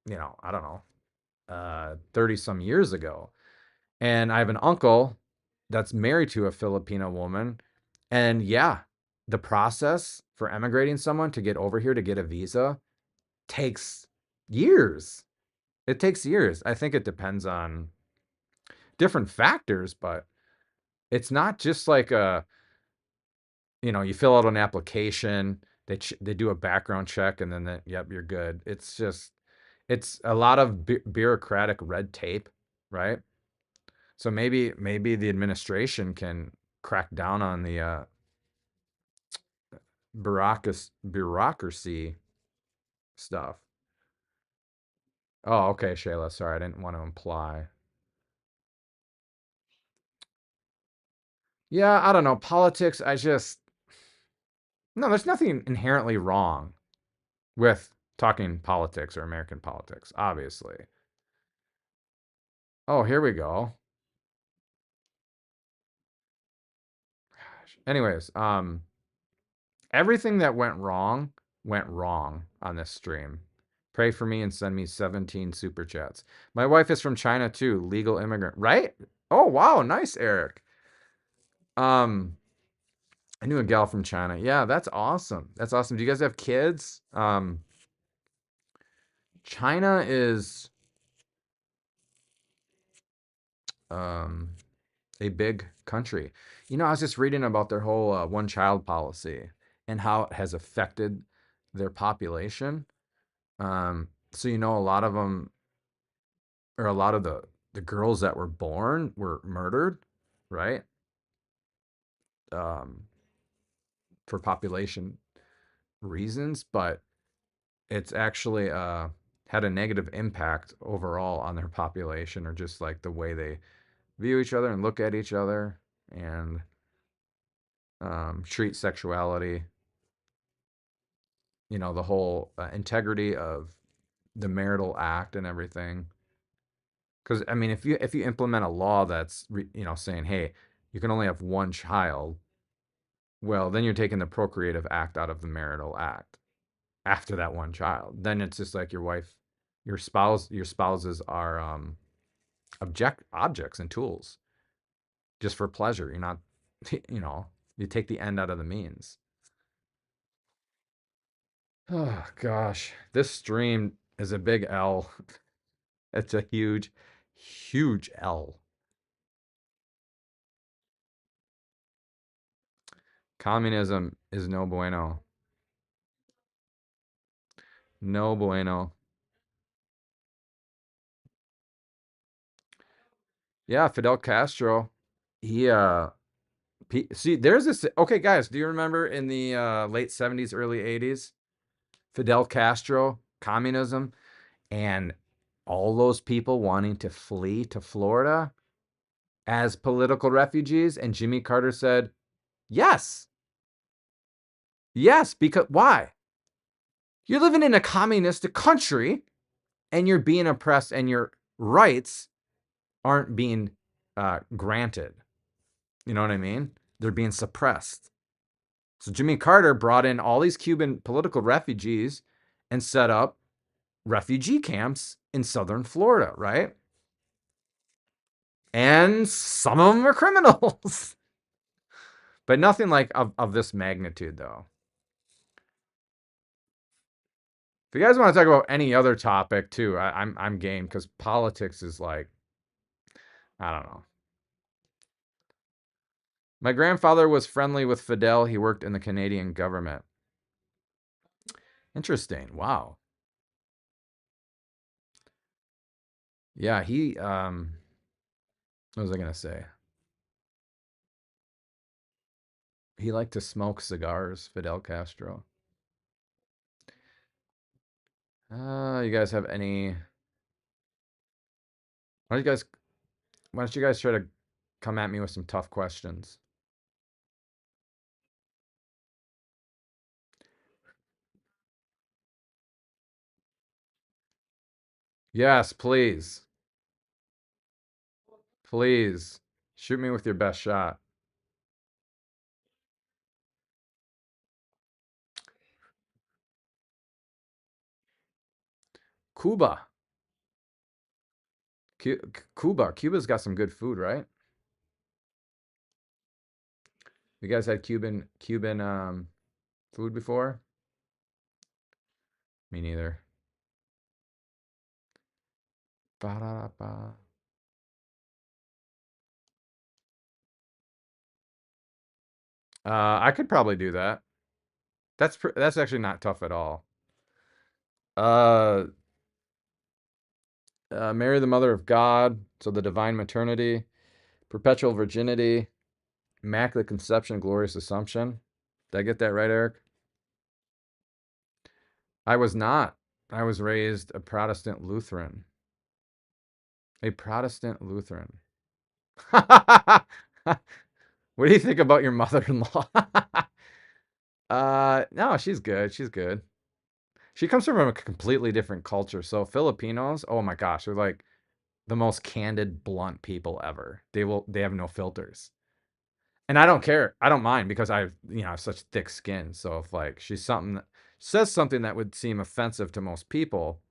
I don't know, 30 some years ago. And I have an uncle that's married to a Filipino woman. And yeah, the process for emigrating someone to get over here to get a visa takes years. It takes years. I think it depends on different factors, but it's not just like you fill out an application, they do a background check, and then yep, you're good. It's a lot of bureaucratic red tape, right? So maybe the administration can crack down on the bureaucracy stuff. Oh, okay, Shayla. Sorry, I didn't want to imply. Yeah, I don't know. Politics, no, there's nothing inherently wrong with talking politics or American politics, obviously. Oh, here we go. Anyways, everything that went wrong on this stream. Pray for me and send me 17 super chats. My wife is from China too, legal immigrant, right? Oh, wow, nice, Eric. I knew a gal from China. Yeah, that's awesome. That's awesome. Do you guys have kids? China is um a big country. I was just reading about their whole one child policy and how it has affected their population. So a lot of them, or a lot of the girls that were born were murdered, right? Um, for population reasons, but it's actually had a negative impact overall on their population, or just like the way they view each other and look at each other, and treat sexuality. The whole integrity of the marital act and everything. Because I mean, if you implement a law that's saying, hey, you can only have one child, well, then you're taking the procreative act out of the marital act after that one child. Then it's just like your spouses are objects and tools just for pleasure. You're not, you take the end out of the means. Oh gosh, this stream is a big L. It's a huge, huge L. Communism is no bueno. No bueno. Yeah, Fidel Castro. He see, there's this. Okay, guys, do you remember in the late 70s, early 80s, Fidel Castro, communism, and all those people wanting to flee to Florida as political refugees? And Jimmy Carter said, yes. Yes, because why? You're living in a communistic country and you're being oppressed, and your rights aren't being granted. You know what I mean? They're being suppressed. So Jimmy Carter brought in all these Cuban political refugees and set up refugee camps in southern Florida, right? And some of them are criminals, but nothing like of this magnitude, though. If you guys want to talk about any other topic too, I'm game, because politics is like, I don't know. My grandfather was friendly with Fidel. He worked in the Canadian government. Interesting. Wow. Yeah, what was I gonna say? He liked to smoke cigars, Fidel Castro. You guys have any? Why don't you guys? Why don't you guys try to come at me with some tough questions? Yes, please, please shoot me with your best shot. Cuba, Cuba's got some good food, right? You guys had Cuban food before? Me neither. Ba-da-da-ba. I could probably do that. That's actually not tough at all. Uh, Mary, the Mother of God, so the divine maternity, perpetual virginity, immaculate conception, glorious assumption. Did I get that right, Eric? I was not. I was raised a Protestant Lutheran. A Protestant Lutheran. What do you think about your mother-in-law? No, she's good. She's good. She comes from a completely different culture. So Filipinos, oh my gosh, they're like the most candid, blunt people ever. They have no filters. And I don't care. I don't mind, because I have such thick skin. So if like says something that would seem offensive to most people,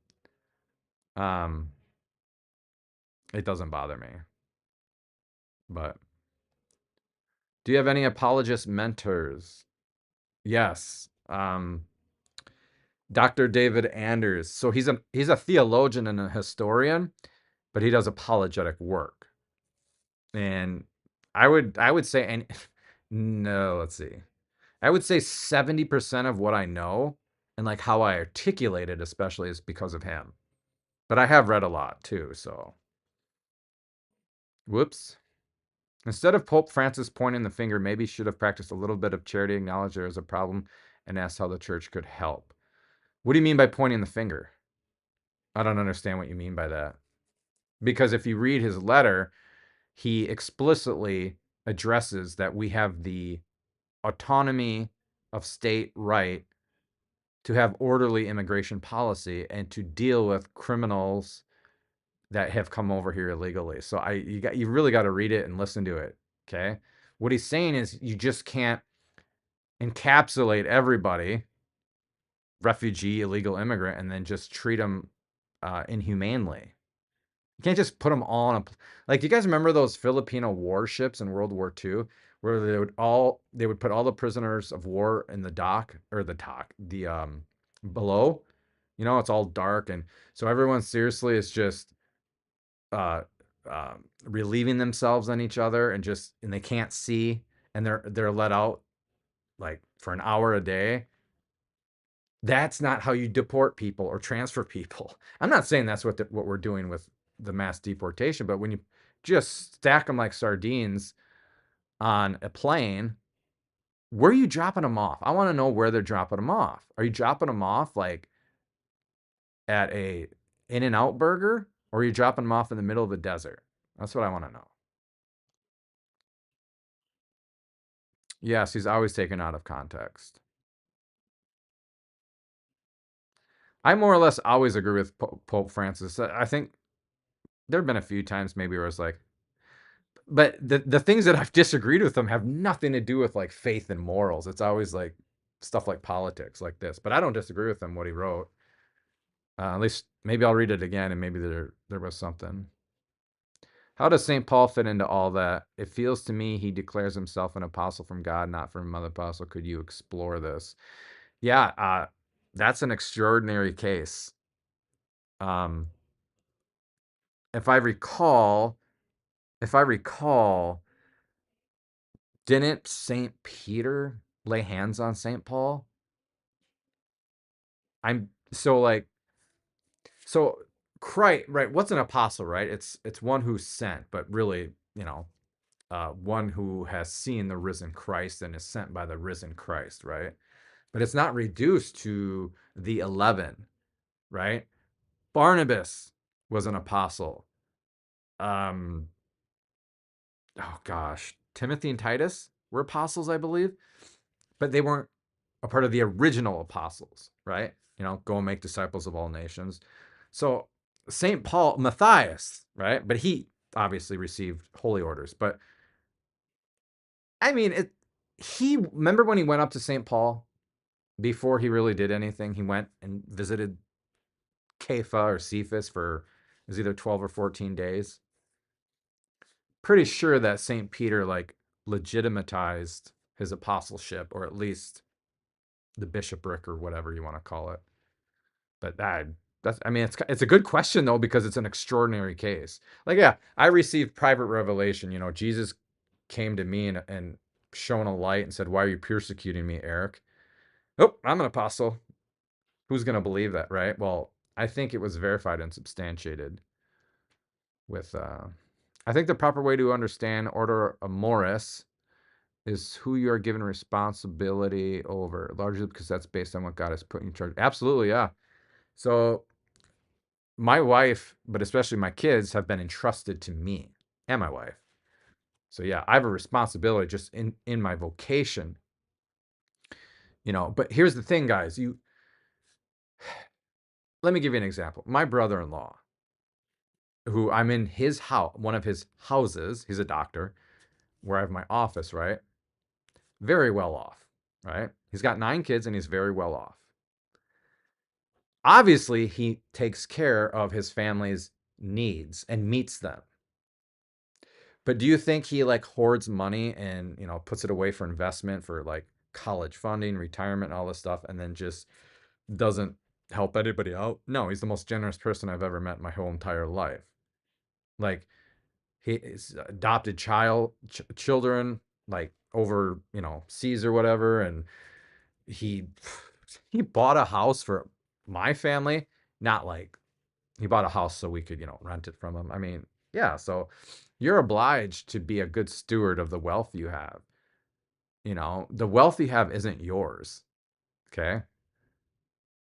um, it doesn't bother me. But do you have any apologist mentors? Yes. Dr. David Anders. So he's a theologian and a historian, but he does apologetic work. And I would say, and no, let's see. I would say 70% of what I know and like how I articulate it, especially, is because of him. But I have read a lot too, so whoops. Instead of Pope Francis pointing the finger, maybe he should have practiced a little bit of charity, acknowledge there is a problem, and asked how the church could help. What do you mean by pointing the finger? I don't understand what you mean by that. Because if you read his letter, he explicitly addresses that we have the autonomy of state right to have orderly immigration policy and to deal with criminals that have come over here illegally. So you really got to read it and listen to it. Okay. What he's saying is you just can't encapsulate everybody, refugee, illegal immigrant, and then just treat them inhumanely. You can't just put them all on like, do you guys remember those Filipino warships in World War II, where they would put all the prisoners of war in the dock, or the below, it's all dark, and so everyone seriously is just uh, relieving themselves on each other, and they can't see, and they're let out like for an hour a day. That's not how you deport people or transfer people. I'm not saying that's what we're doing with the mass deportation, but when you just stack them like sardines on a plane, where are you dropping them off? I want to know where they're dropping them off. Are you dropping them off like at a In-N-Out burger, or are you dropping them off in the middle of the desert? That's what I want to know. Yes, he's always taken out of context. I more or less always agree with Pope Francis. I think there have been a few times maybe where it's like, but the things that I've disagreed with him have nothing to do with like faith and morals. It's always like stuff like politics like this. But I don't disagree with him what he wrote. At least maybe I'll read it again, and maybe there was something. How does St. Paul fit into all that? It feels to me he declares himself an apostle from God, not from another apostle. Could you explore this? Yeah, that's an extraordinary case. Um, if I recall, didn't St. Peter lay hands on St. Paul? I'm so like, so Christ, right? What's an apostle, right? It's one who's sent, but really, one who has seen the risen Christ and is sent by the risen Christ, right? But it's not reduced to the 11, right? Barnabas was an apostle. Um, oh gosh, Timothy and Titus were apostles, I believe, but they weren't a part of the original apostles, right? Go and make disciples of all nations. So St. Paul, Matthias, right? But he obviously received holy orders. But I mean, remember when he went up to St. Paul before he really did anything? He went and visited Kepha or Cephas for, it was either 12 or 14 days. Pretty sure that St. Peter like legitimatized his apostleship, or at least the bishopric, or whatever you want to call it. But I mean, it's a good question though, because it's an extraordinary case. Like, yeah, I received private revelation. Jesus came to me and shone a light and said, "Why are you persecuting me, Eric?" Oh, I'm an apostle. Who's gonna believe that, right? Well, I think it was verified and substantiated with. I think the proper way to understand order amoris is who you are given responsibility over, largely because that's based on what God has put in charge. Absolutely, yeah. So my wife, but especially my kids, have been entrusted to me and my wife. So yeah, I have a responsibility just in my vocation, But here's the thing, guys. Let me give you an example. My brother-in-law, who I'm in his house, one of his houses, he's a doctor, where I have my office, right? Very well off, right? He's got 9 kids and he's very well off. Obviously, he takes care of his family's needs and meets them. But do you think he like hoards money and, puts it away for investment for like college funding, retirement, and all this stuff, and then just doesn't help anybody out? No, he's the most generous person I've ever met in my whole entire life. Like, his adopted children, like over, seas or whatever, and he he bought a house for my family, not like he bought a house so we could, rent it from him. I mean, yeah, so you're obliged to be a good steward of the wealth you have. The wealth you have isn't yours. Okay?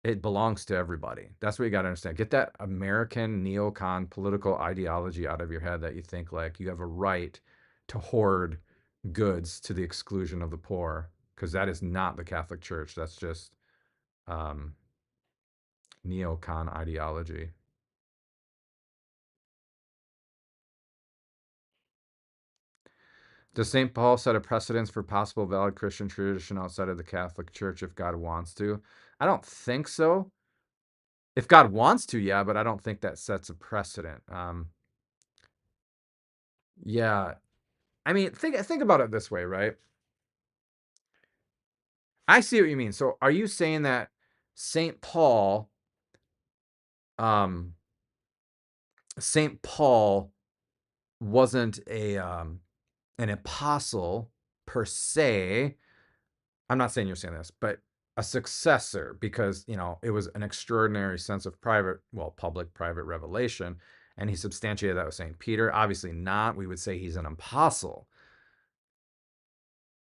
It belongs to everybody. That's what you got to understand. Get that American neocon political ideology out of your head that you think like you have a right to hoard goods to the exclusion of the poor, because that is not the Catholic Church. That's just um, neocon ideology. Does St. Paul set a precedence for possible valid Christian tradition outside of the Catholic Church if God wants to? I don't think so. If God wants to, yeah, but I don't think that sets a precedent. Yeah, I mean, think about it this way, right? I see what you mean. So, are you saying that St. Paul, um, St. Paul wasn't an apostle per se? I'm not saying you're saying this, but a successor, because it was an extraordinary sense of public private revelation, and he substantiated that with St. Peter. Obviously not. We would say he's an apostle.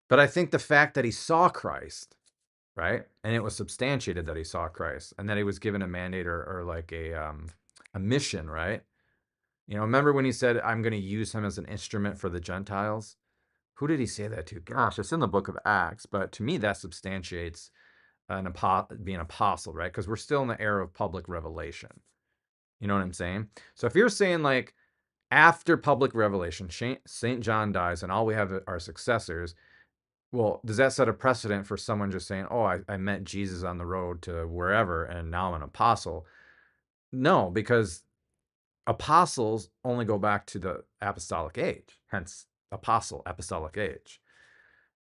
But I think the fact that he saw Christ, right? And it was substantiated that he saw Christ and that he was given a mandate or like a mission, right? Remember when he said, I'm going to use him as an instrument for the Gentiles? Who did he say that to? Gosh, it's in the book of Acts, but to me that substantiates being an apostle, right? Because we're still in the era of public revelation. You know what I'm saying? So if you're saying like after public revelation, St. John dies and all we have are successors, well, does that set a precedent for someone just saying, oh, I met Jesus on the road to wherever and now I'm an apostle? No, because apostles only go back to the apostolic age, hence apostolic age.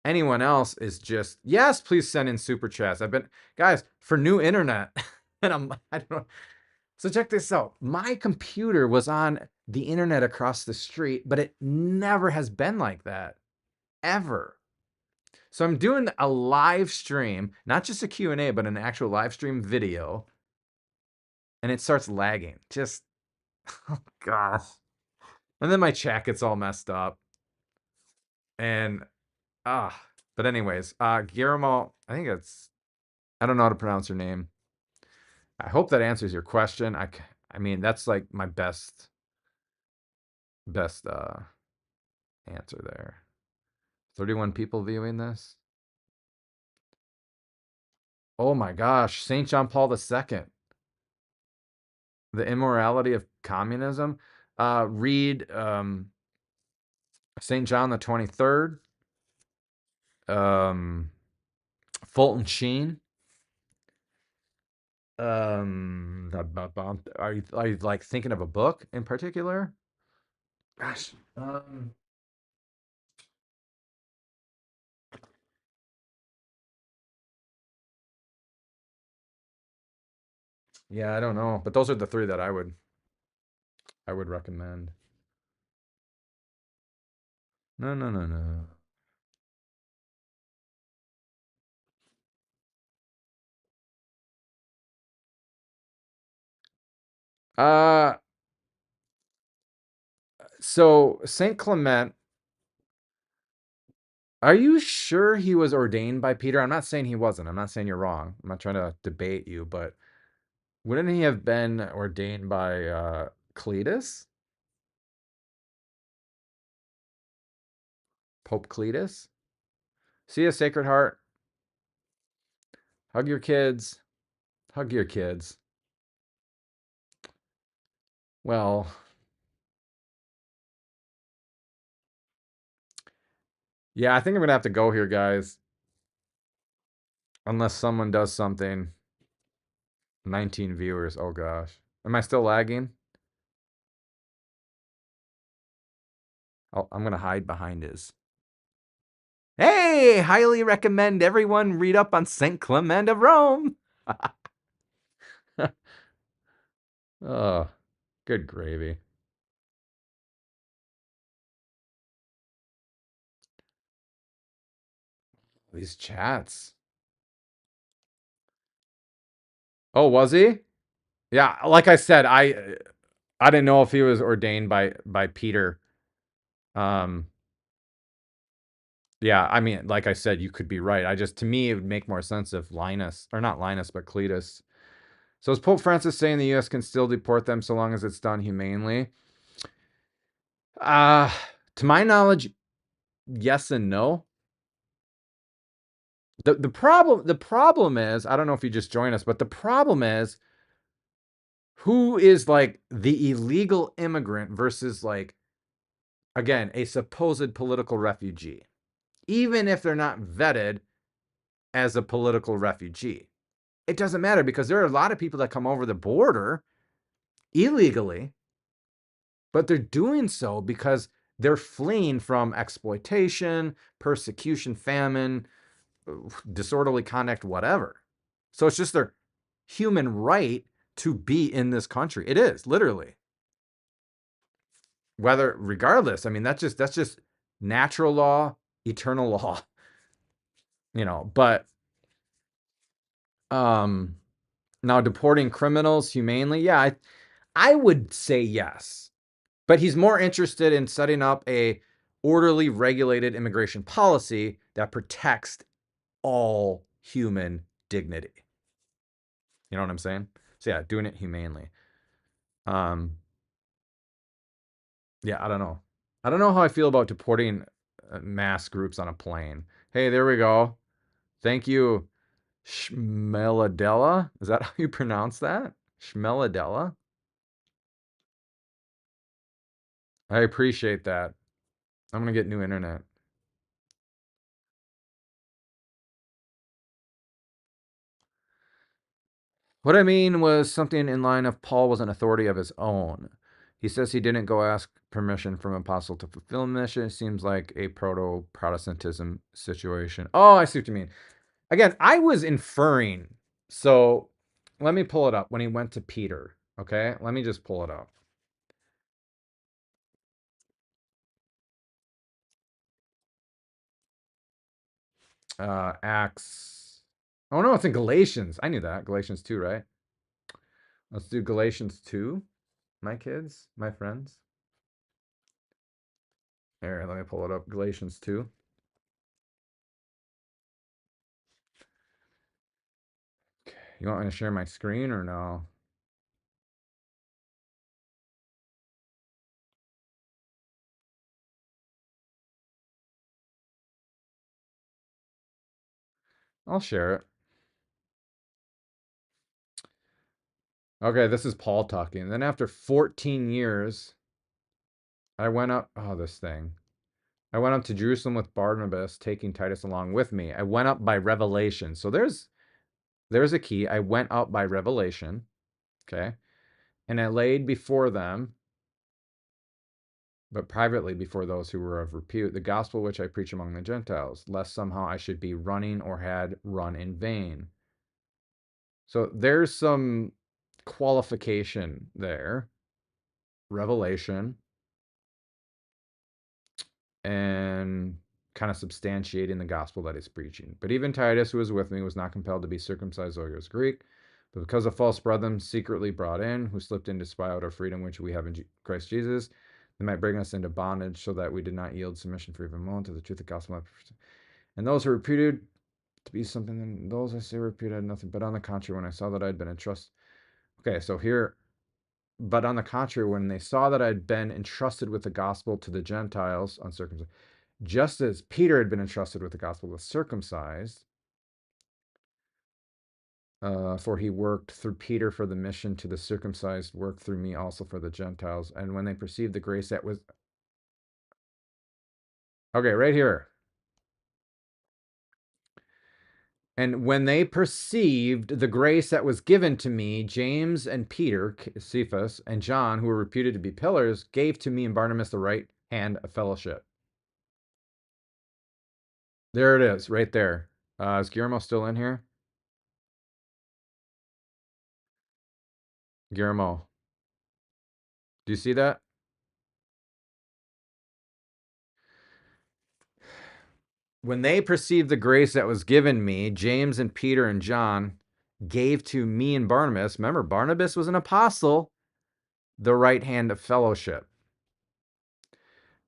Anyone else is just, yes, please send in super chats. Guys, for new internet, and I don't know. So check this out. My computer was on the internet across the street, but it never has been like that, ever. So I'm doing a live stream, not just a Q&A, but an actual live stream video, and it starts lagging. Just, oh gosh. And then my chat gets all messed up. And, but anyways, Guillermo, I don't know how to pronounce your name. I hope that answers your question. I mean, that's like my best answer there. 31 people viewing this. Oh my gosh, St. John Paul II. The immorality of communism. Read St. John the 23rd. Fulton Sheen. Are you like thinking of a book in particular? Gosh. Yeah, I don't know, but those are the three that I would recommend. No, no, no, no. Uh, so Saint Clement, are you sure he was ordained by Peter? I'm not saying he wasn't. I'm not saying you're wrong. I'm not trying to debate you, but wouldn't he have been ordained by Cletus? Pope Cletus? See a Sacred Heart? Hug your kids. Hug your kids. Well, yeah, I think I'm going to have to go here, guys. Unless someone does something. 19 viewers. Oh, gosh. Am I still lagging? I'm going to hide behind his. Hey, highly recommend everyone read up on St. Clement of Rome. Oh, good gravy. These chats. Oh, was he? Yeah, like I said, I didn't know if he was ordained by Peter. Um, yeah, I mean, like I said, you could be right. To me, it would make more sense if Linus, or not Linus, but Cletus. So is Pope Francis saying the U.S. can still deport them so long as it's done humanely? Uh, to my knowledge, yes and no. The problem is, I don't know if you just joined us, but the problem is, who is like the illegal immigrant versus, like, again, a supposed political refugee, even if they're not vetted as a political refugee. It doesn't matter, because there are a lot of people that come over the border illegally, but they're doing so because they're fleeing from exploitation, persecution, famine, disorderly conduct, whatever. So it's just their human right to be in this country. It is, literally. Regardless, I mean, that's just natural law, eternal law, but um now deporting criminals humanely, yeah, I would say yes. But he's more interested in setting up a orderly, regulated immigration policy that protects all human dignity. You know what I'm saying? So yeah, doing it humanely. Um, yeah, I don't know. I don't know how I feel about deporting mass groups on a plane. Hey, there we go. Thank you, Schmeladella. Is that how you pronounce that? Schmeladella? I appreciate that. I'm gonna get new internet. What I mean was something in line of Paul was an authority of his own. He says he didn't go ask permission from apostle to fulfill mission. It seems like a proto-Protestantism situation. Oh, I see what you mean. Again, I was inferring. So let me pull it up when he went to Peter. Okay, let me just pull it up. Acts. Oh no, it's in Galatians. I knew that. Galatians 2, right? Let's do Galatians 2, my kids, my friends. Here, let me pull it up. Galatians 2. Okay. You want me to share my screen or no? I'll share it. Okay, this is Paul talking. Then after 14 years, I went up. Oh, this thing. I went up to Jerusalem with Barnabas, taking Titus along with me. I went up by revelation. So there's a key. I went up by revelation. Okay. And I laid before them, but privately before those who were of repute, the gospel which I preach among the Gentiles, lest somehow I should be running or had run in vain. So there's some qualification there. Revelation, and kind of substantiating the gospel that he's preaching. But even Titus, who was with me, was not compelled to be circumcised, though he was Greek, but because of false brethren secretly brought in, who slipped in to spy out our freedom which we have in Christ Jesus, they might bring us into bondage, so that we did not yield submission for even a moment to the truth of the gospel. And those who are reputed to be something, and those I say reputed nothing, but on the contrary, when I saw that I had been entrusted. Okay, so here, but on the contrary, when they saw that I had been entrusted with the gospel to the Gentiles, uncircumcised, just as Peter had been entrusted with the gospel of the circumcised, for he worked through Peter for the mission to the circumcised, worked through me also for the Gentiles. And when they perceived the grace that was... Okay, right here. And when they perceived the grace that was given to me, James and Peter, Cephas, and John, who were reputed to be pillars, gave to me and Barnabas the right hand of fellowship. There it is, right there. Is Guillermo still in here? Guillermo, do you see that? When they perceived the grace that was given me, James and Peter and John gave to me and Barnabas, remember, Barnabas was an apostle, the right hand of fellowship,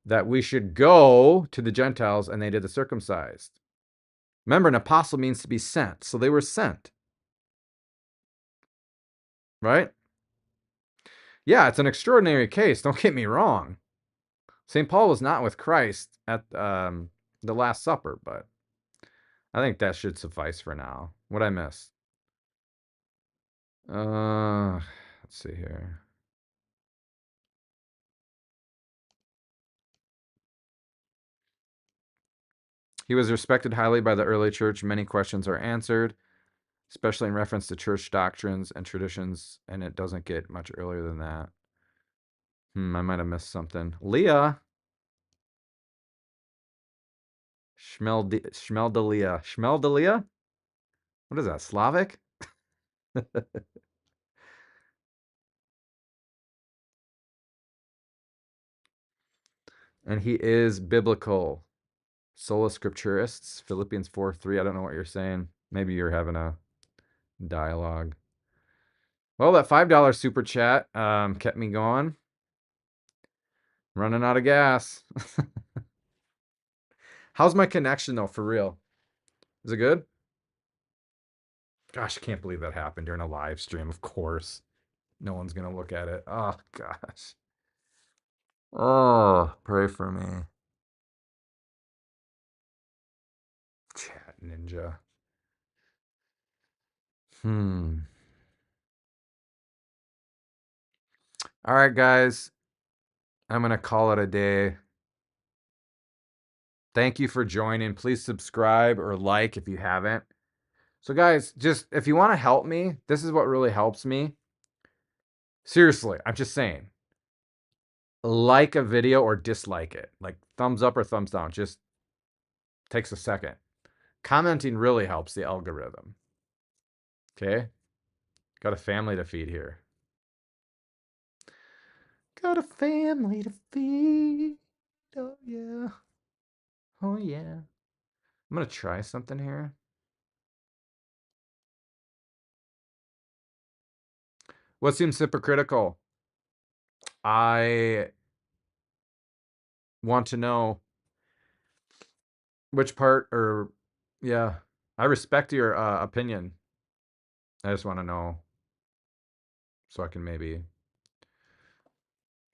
that we should go to the Gentiles and they did the circumcised. Remember, an apostle means to be sent, so they were sent. Right? Yeah, it's an extraordinary case, don't get me wrong. St. Paul was not with Christ at the Last Supper, but I think that should suffice for now. What I missed? Let's see here. He was respected highly by the early church. Many questions are answered, especially in reference to church doctrines and traditions, and it doesn't get much earlier than that. I might have missed something. Leah. Schmeldelia. Schmeldelia? What is that, Slavic? And he is biblical. Sola Scripturists, Philippians 4:3. I don't know what you're saying. Maybe you're having a dialogue. Well, that $5 super chat kept me going. Running out of gas. How's my connection, though, for real? Is it good? Gosh, I can't believe that happened during a live stream, of course. No one's going to look at it. Oh, gosh. Oh, pray for me. Chat Ninja. All right, guys. I'm going to call it a day. Thank you for joining. Please subscribe or like if you haven't. So, guys, just if you want to help me, this is what really helps me. Seriously, I'm just saying. Like a video or dislike it. Like thumbs up or thumbs down. Just takes a second. Commenting really helps the algorithm. Okay? Got a family to feed here. Got a family to feed. Oh, yeah. Oh, yeah. I'm going to try something here. What seems hypocritical? I want to know which part, or yeah, I respect your opinion. I just want to know so I can maybe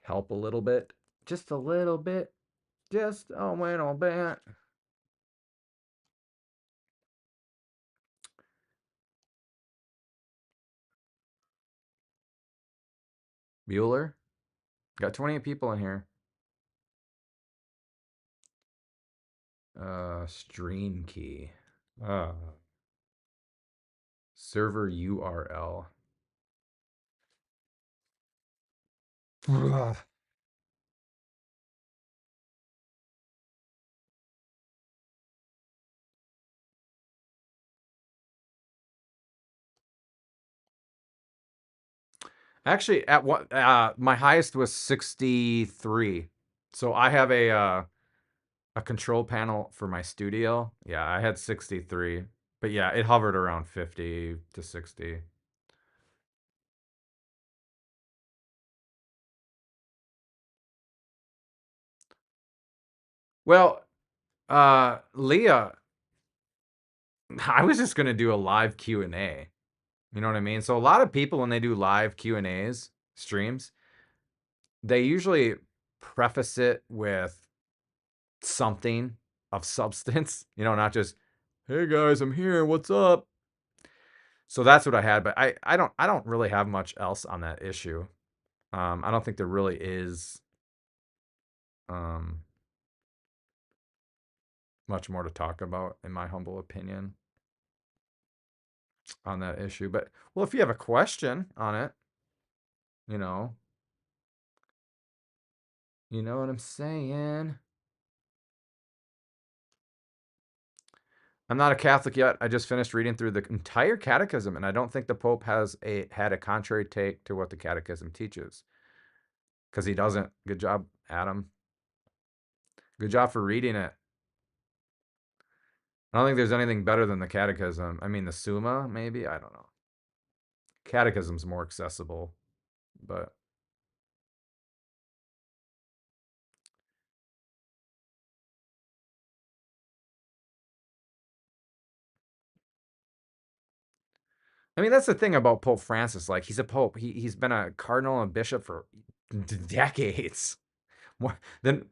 help a little bit. Just a little bit. Just a little bit. Bueller? Got 28 people in here. Stream key. Server URL. Actually, at what my highest was 63. So I have a control panel for my studio. Yeah, I had 63. But yeah, it hovered around 50 to 60. Well, Leah, I was just gonna do a live Q&A. You know what I mean? So a lot of people, when they do live Q&As, streams, they usually preface it with something of substance, not just, hey guys, I'm here, what's up? So that's what I had, but I don't really have much else on that issue. I don't think there really is much more to talk about, in my humble opinion, on that issue. But well, if you have a question on it, you know, you know what I'm saying. I'm not a Catholic yet. I just finished reading through the entire catechism, and I don't think the Pope had a contrary take to what the catechism teaches. Because he doesn't. Good job, Adam. Good job for reading it. I don't think there's anything better than the catechism. I mean, the Summa, maybe? I don't know. Catechism's more accessible, but I mean, that's the thing about Pope Francis. Like, he's a pope. He's been a cardinal and bishop for decades, more than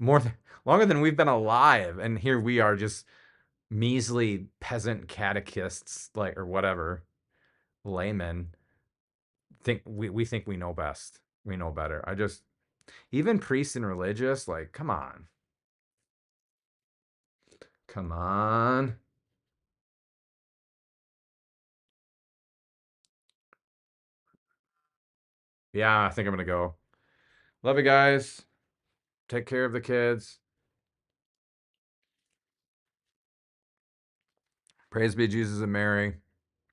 longer than we've been alive. And here we are, just measly peasant catechists, like, or whatever, laymen. We think we know best. We know better. Even priests and religious, like, come on, come on. Yeah, I think I'm gonna go. Love you guys. Take care of the kids. Praise be Jesus and Mary.